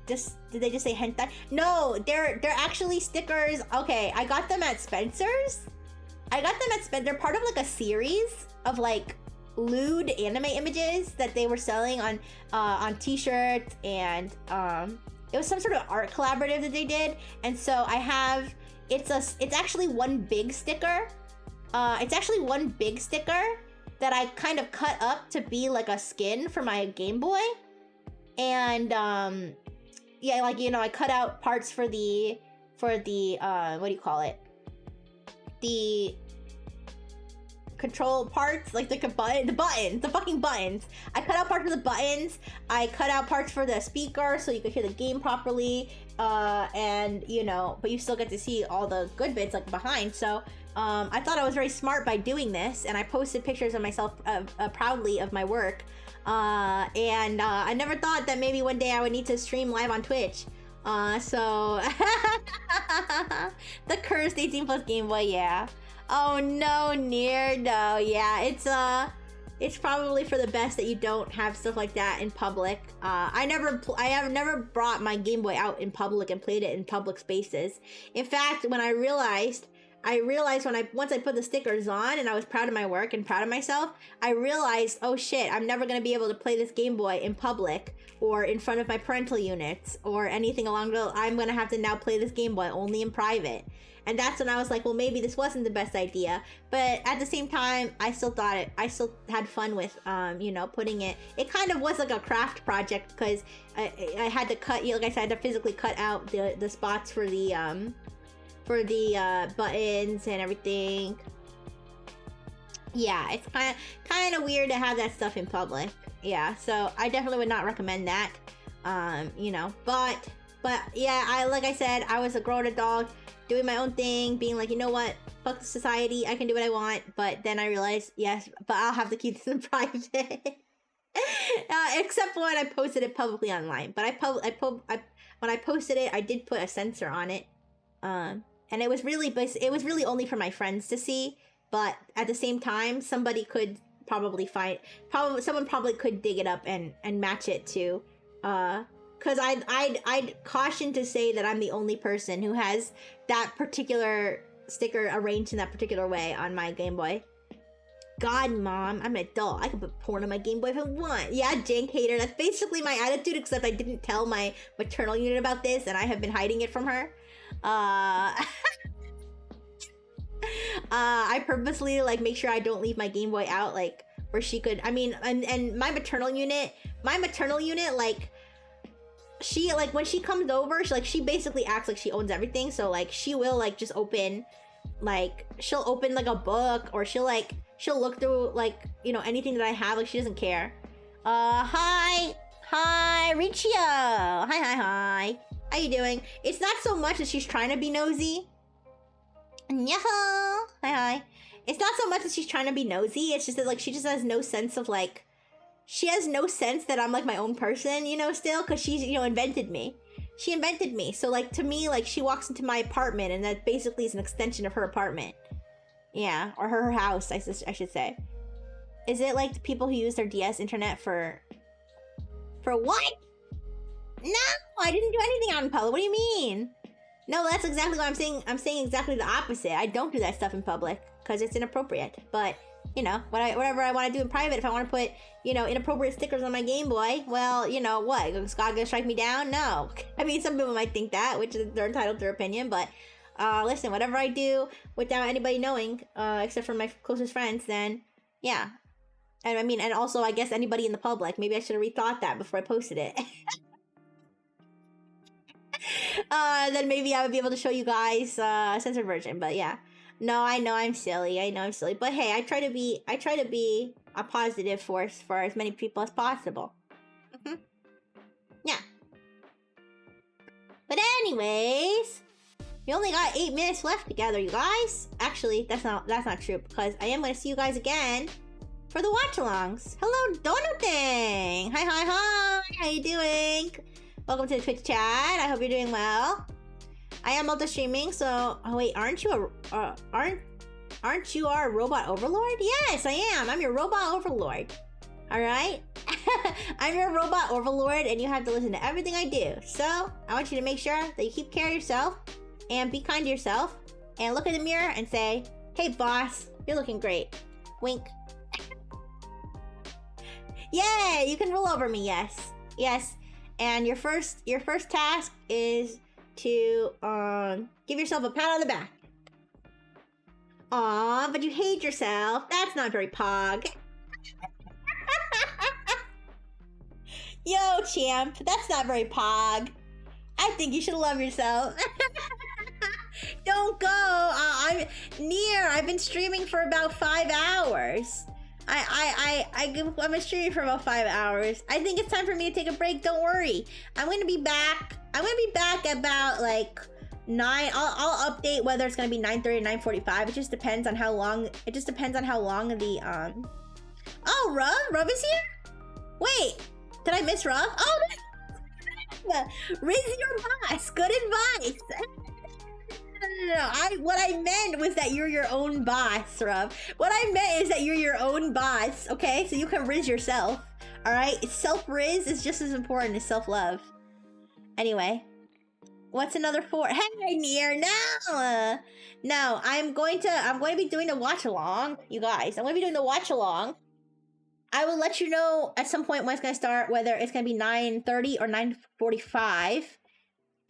just say hentai? No, they're actually stickers. Okay, I got them at Spencer's. They're part of like a series of like lewd anime images that they were selling on t-shirts, and it was some sort of art collaborative that they did. And so I have it's actually one big sticker. It's actually one big sticker that I kind of cut up to be like a skin for my Game Boy. And yeah, like, you know, I cut out parts for the what do you call it? The control parts, like the fucking buttons. I cut out parts of the buttons. I cut out parts for the speaker so you could hear the game properly. And you know, but you still get to see all the good bits like behind. So I thought I was very smart by doing this, and I posted pictures of myself proudly of my work. And I never thought that maybe one day I would need to stream live on Twitch. So the cursed 18 plus Game Boy, yeah. Oh no, Nier, no, yeah, it's probably for the best that you don't have stuff like that in public. I have never brought my Game Boy out in public and played it in public spaces. In fact, when I realized I realized once I put the stickers on and I was proud of my work and proud of myself, I realized, oh shit, I'm never gonna be able to play this Game Boy in public or in front of my parental units or anything along the. I'm gonna have to now play this Game Boy only in private. And that's when I was like, well, maybe this wasn't the best idea. But at the same time, I still had fun with, you know, putting it. It kind of was like a craft project because I had to cut, like I said, I had to physically cut out the spots for the buttons and everything. Yeah, it's kind of weird to have that stuff in public. Yeah, so I definitely would not recommend that. You know, but yeah, like I said, I was a grown adult doing my own thing, being like, you know what, fuck the society, I can do what I want. But then I realized, yes, but I'll have to keep this in private. Except when I posted it publicly online. But when I posted it, I did put a censor on it. And it was really only for my friends to see. But at the same time, somebody could someone probably could dig it up and match it to, because I'd caution to say that I'm the only person who has that particular sticker arranged in that particular way on my Game Boy. God, Mom, I'm an adult. I can put porn on my Game Boy if I want. Yeah, jank hater. That's basically my attitude, except I didn't tell my maternal unit about this, and I have been hiding it from her. I purposely, like, make sure I don't leave my Game Boy out, like, where she could, I mean, and my maternal unit, like, she, like, when she comes over, she basically acts like she owns everything. So, like, she will, like, just open, like, she'll open, like, a book, or she'll look through, like, you know, anything that I have. Like, she doesn't care. Hi, Riccio. Hi. How you doing? It's not so much that she's trying to be nosy. Yahoo! Hi. It's not so much that she's trying to be nosy. It's just that, like, she just has no sense of, like, she has no sense that I'm, like, my own person, you know, still, because she's, you know, invented me. She invented me. So, like, to me, like, she walks into my apartment, and that basically is an extension of her apartment. Yeah, or her house, I should say. Is it, like, the people who use their DS internet for what? No, I didn't do anything out in public. What do you mean? No, that's exactly what I'm saying. I'm saying exactly the opposite. I don't do that stuff in public because it's inappropriate. But, you know, whatever I want to do in private, if I want to put, you know, inappropriate stickers on my Game Boy, well, you know, what? Is God gonna strike me down? No. I mean, some people might think that, which is, they're entitled to their opinion, but listen, whatever I do without anybody knowing, except for my closest friends, then, yeah. And I mean, and also, I guess anybody in the public, maybe I should have rethought that before I posted it. Then maybe I would be able to show you guys a censored version, but yeah. No, I know I'm silly. But hey, I try to be a positive force for as many people as possible. Mm-hmm. Yeah. But anyways, we only got 8 minutes left together, you guys. Actually, that's not true, because I am going to see you guys again for the watch-alongs. Hello, Donut Thing. Hi. How you doing? Welcome to the Twitch chat. I hope you're doing well. I am multi-streaming, so wait, aren't you our robot overlord? Yes, I am. I'm your robot overlord. All right. I'm your robot overlord, and you have to listen to everything I do. So I want you to make sure that you keep care of yourself and be kind to yourself, and look in the mirror and say, "Hey, boss, you're looking great." Wink. Yay! You can roll over me. Yes. And your first task is to give yourself a pat on the back. Aw, but you hate yourself. That's not very pog. Yo, champ, that's not very pog. I think you should love yourself. Don't go. I've been streaming for about 5 hours. I've been streaming for about 5 hours. I think it's time for me to take a break. Don't worry. I'm gonna be back about like 9. I'll update whether it's gonna be 9:30 or 9:45. It just depends on how long. The Oh, Rub is here. Wait, did I miss Rub? Oh, Riz your boss. Good advice. No. What I meant was that you're your own boss, Rub. What I meant is that you're your own boss, okay? So you can riz yourself, all right? Self-riz is just as important as self-love. Anyway, What's another 4? Hey, Near, no! No, I'm going to be doing the watch along, you guys. I'm going to be doing the watch along. I will let you know at some point when it's going to start, whether it's going to be 9:30 or 9:45.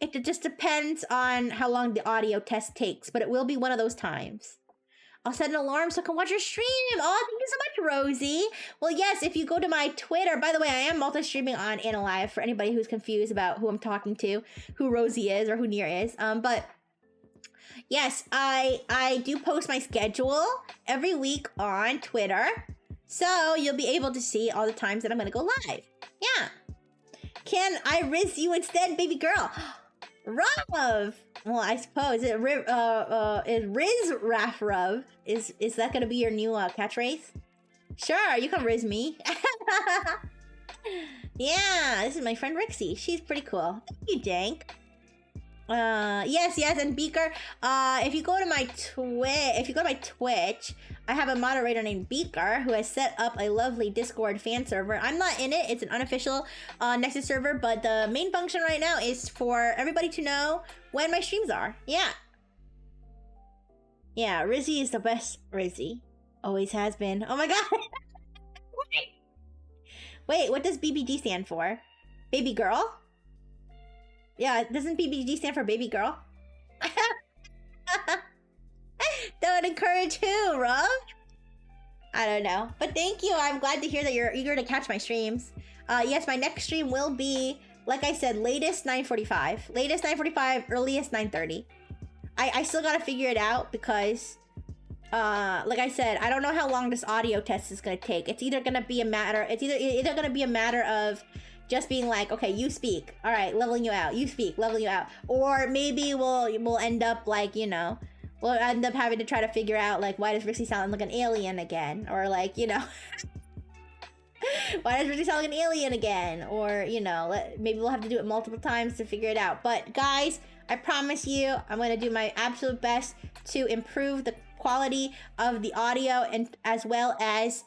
It just depends on how long the audio test takes, but it will be one of those times. I'll set an alarm so I can watch your stream. Oh, thank you so much, Rosie. Well, yes, if you go to my Twitter, by the way, I am multi-streaming on Live for anybody who's confused about who I'm talking to, who Rosie is or who Near is. But yes, I do post my schedule every week on Twitter. So you'll be able to see all the times that I'm going to go live. Yeah. Can I riz you instead, baby girl? Rav! Well, I suppose is Riz Raff Rav. Is that gonna be your new catchphrase? Sure, you can riz me. Yeah, this is my friend Rixie. She's pretty cool. Thank you, Dank. Yes, and Beaker. If you go to my Twitch, I have a moderator named Beaker who has set up a lovely Discord fan server. I'm not in it. It's an unofficial Nexus server, but the main function right now is for everybody to know when my streams are. Yeah. Yeah, Rizzy is the best Rizzy. Always has been. Oh my god. Wait, what does BBG stand for? Baby girl? Yeah, doesn't BBG stand for baby girl? Don't encourage who, Rob? I don't know. But thank you. I'm glad to hear that you're eager to catch my streams. Yes, my next stream will be, like I said, latest 9:45. Latest 9:45, earliest 9:30. I still gotta figure it out because, like I said, I don't know how long this audio test is gonna take. It's either gonna be a matter, of just being like, okay, you speak. All right, leveling you out. You speak, leveling you out. Or maybe we'll end up like, you know, we'll end up having to try to figure out like, why does Rixie sound like an alien again? Or like, you know, why does Rixie sound like an alien again? Or, you know, maybe we'll have to do it multiple times to figure it out. But guys, I promise you, I'm going to do my absolute best to improve the quality of the audio and as well as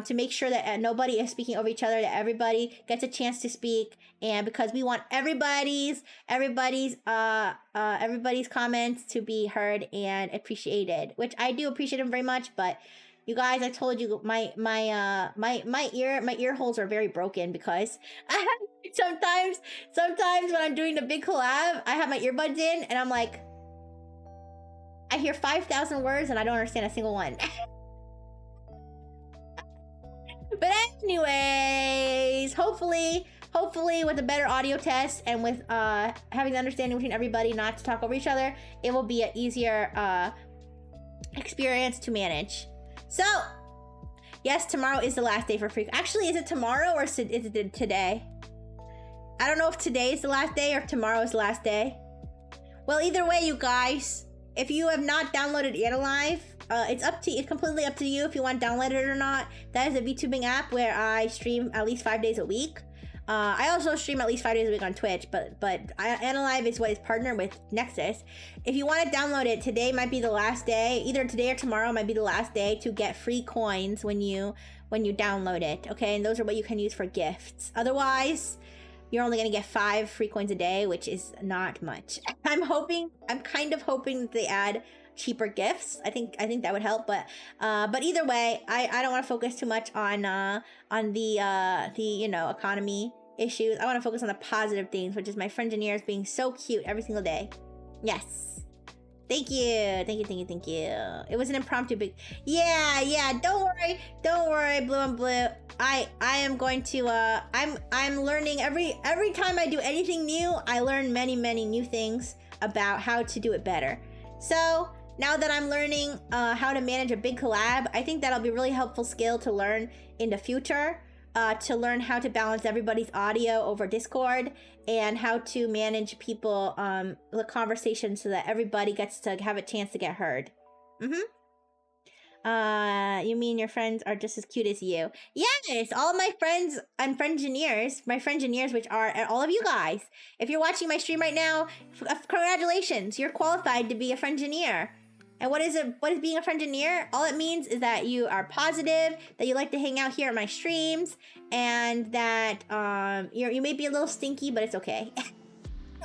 to make sure that nobody is speaking over each other, that everybody gets a chance to speak, and because we want everybody's comments to be heard and appreciated, which I do appreciate them very much. But you guys, I told you my ear holes are very broken because sometimes when I'm doing the big collab, I have my earbuds in and I'm like, I hear 5,000 words and I don't understand a single one. But anyways, hopefully with a better audio test and with having the understanding between everybody not to talk over each other, it will be an easier experience to manage. So, yes, tomorrow is the last day for free. Actually, is it tomorrow or is it today? I don't know if today is the last day or if tomorrow is the last day. Well, either way, you guys, if you have not downloaded Alive, it's completely up to you if you want to download it or not. That is a VTubing app where I stream at least 5 days a week. I also stream at least 5 days a week on Twitch, but Alive is what is partnered with Nexus. If you want to download it, today might be the last day. Either today or tomorrow might be the last day to get free coins when you download it. Okay, and those are what you can use for gifts. Otherwise, you're only gonna get 5 free coins a day, which is not much. I'm kind of hoping that they add cheaper gifts. I think that would help, but either way, I don't want to focus too much on the you know, economy issues. I want to focus on the positive things, which is my friend engineers being so cute every single day. Yes. Thank you. It was an impromptu big. Yeah. Don't worry, Blue and Blue. I am going to I'm learning every time I do anything new. I learn many new things about how to do it better. So now that I'm learning how to manage a big collab, I think that'll be a really helpful skill to learn in the future. To learn how to balance everybody's audio over Discord and how to manage people, the conversation so that everybody gets to have a chance to get heard. You mean your friends are just as cute as you? Yes, all my friends and my friend-gineers, which are all of you guys. If you're watching my stream right now, congratulations, you're qualified to be a friend-gineer. And what is being a friend-gineer? All it means is that you are positive, that you like to hang out here at my streams, and that you may be a little stinky, but it's okay.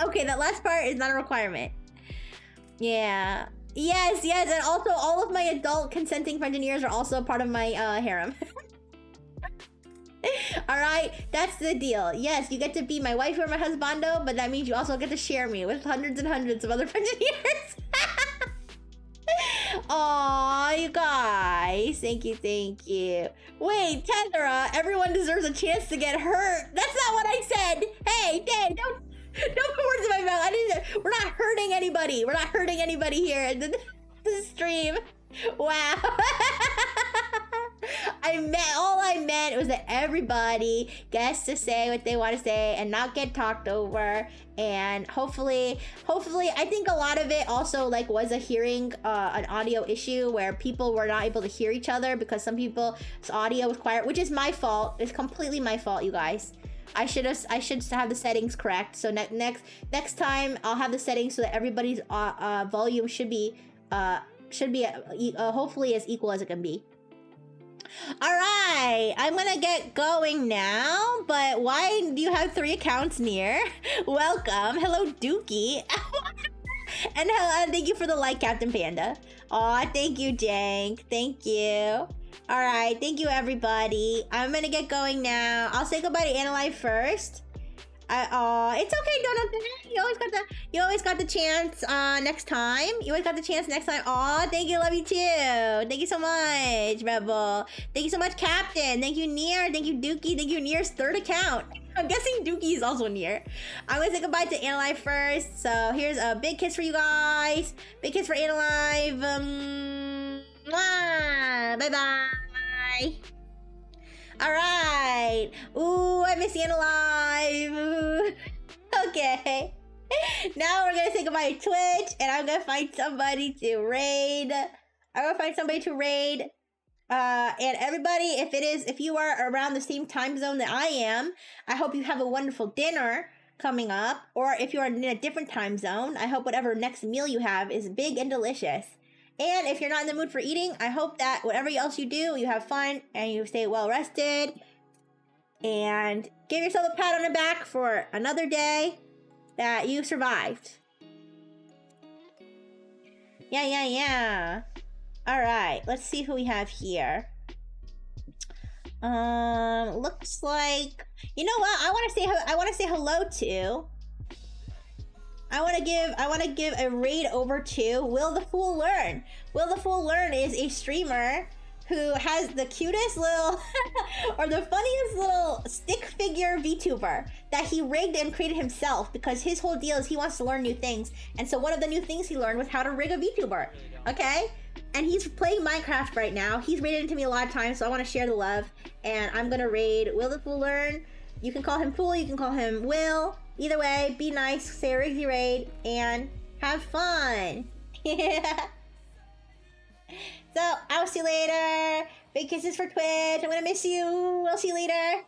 Okay, that last part is not a requirement. Yeah. Yes, yes, and also all of my adult consenting friends and ears are also part of my harem. Alright, that's the deal. Yes, you get to be my wife or my husbando, but that means you also get to share me with hundreds and hundreds of other friends and ears. Aw, you guys. Thank you, thank you. Wait, Tethera, everyone deserves a chance to get hurt. That's not what I said. Hey, Dave, don't put words in my mouth. We're not hurting anybody. We're not hurting anybody here in the stream. Wow. All I meant was that everybody gets to say what they want to say and not get talked over. And hopefully, I think a lot of it also like was a hearing, an audio issue where people were not able to hear each other because some people's audio was quiet, which is my fault. It's completely my fault, you guys. I should have the settings correct. So next time I'll have the settings so that everybody's volume should be hopefully as equal as it can be. All right, I'm gonna get going now, but why do you have 3 accounts near? Welcome. Hello, Dookie. And thank you for the like, Captain Panda. Aw, thank you, Jank. Thank you. All right, thank you, everybody. I'm gonna get going now. I'll say goodbye to Annalise first. It's okay, Donut. You always got the chance next time. You always got the chance next time. Aw, thank you, love you too. Thank you so much, Rebel. Thank you so much, Captain. Thank you, Nier. Thank you, Dookie. Thank you, Nier's 3rd account. I'm guessing Dookie is also Nier. I'm gonna say goodbye to Annalise first. So here's a big kiss for you guys. Big kiss for Annalise. Bye-bye. All right. Ooh, I miss Annalise. Okay. Now we're gonna say goodbye to Twitch, and I'm gonna find somebody to raid. And everybody, if you are around the same time zone that I am, I hope you have a wonderful dinner coming up. Or if you are in a different time zone, I hope whatever next meal you have is big and delicious. And if you're not in the mood for eating, I hope that whatever else you do, you have fun and you stay well rested. And give yourself a pat on the back for another day that you survived. Yeah. All right, let's see who we have here. Looks like, you know what? I want to say hello to. I want to give a raid over to Will the Fool Learn. Will the Fool Learn is a streamer who has the cutest little or the funniest little stick figure VTuber that he rigged and created himself, because his whole deal is he wants to learn new things. And so one of the new things he learned was how to rig a VTuber. Okay? And he's playing Minecraft right now. He's raided into me a lot of times, so I want to share the love. And I'm gonna raid Will the Fool Learn. You can call him Fool, you can call him Will. Either way, be nice, say a Rigsy raid, and have fun. So, I'll see you later. Big kisses for Twitch. I'm gonna miss you. I'll see you later.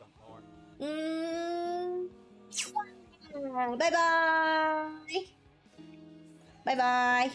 Bye-bye. Bye-bye.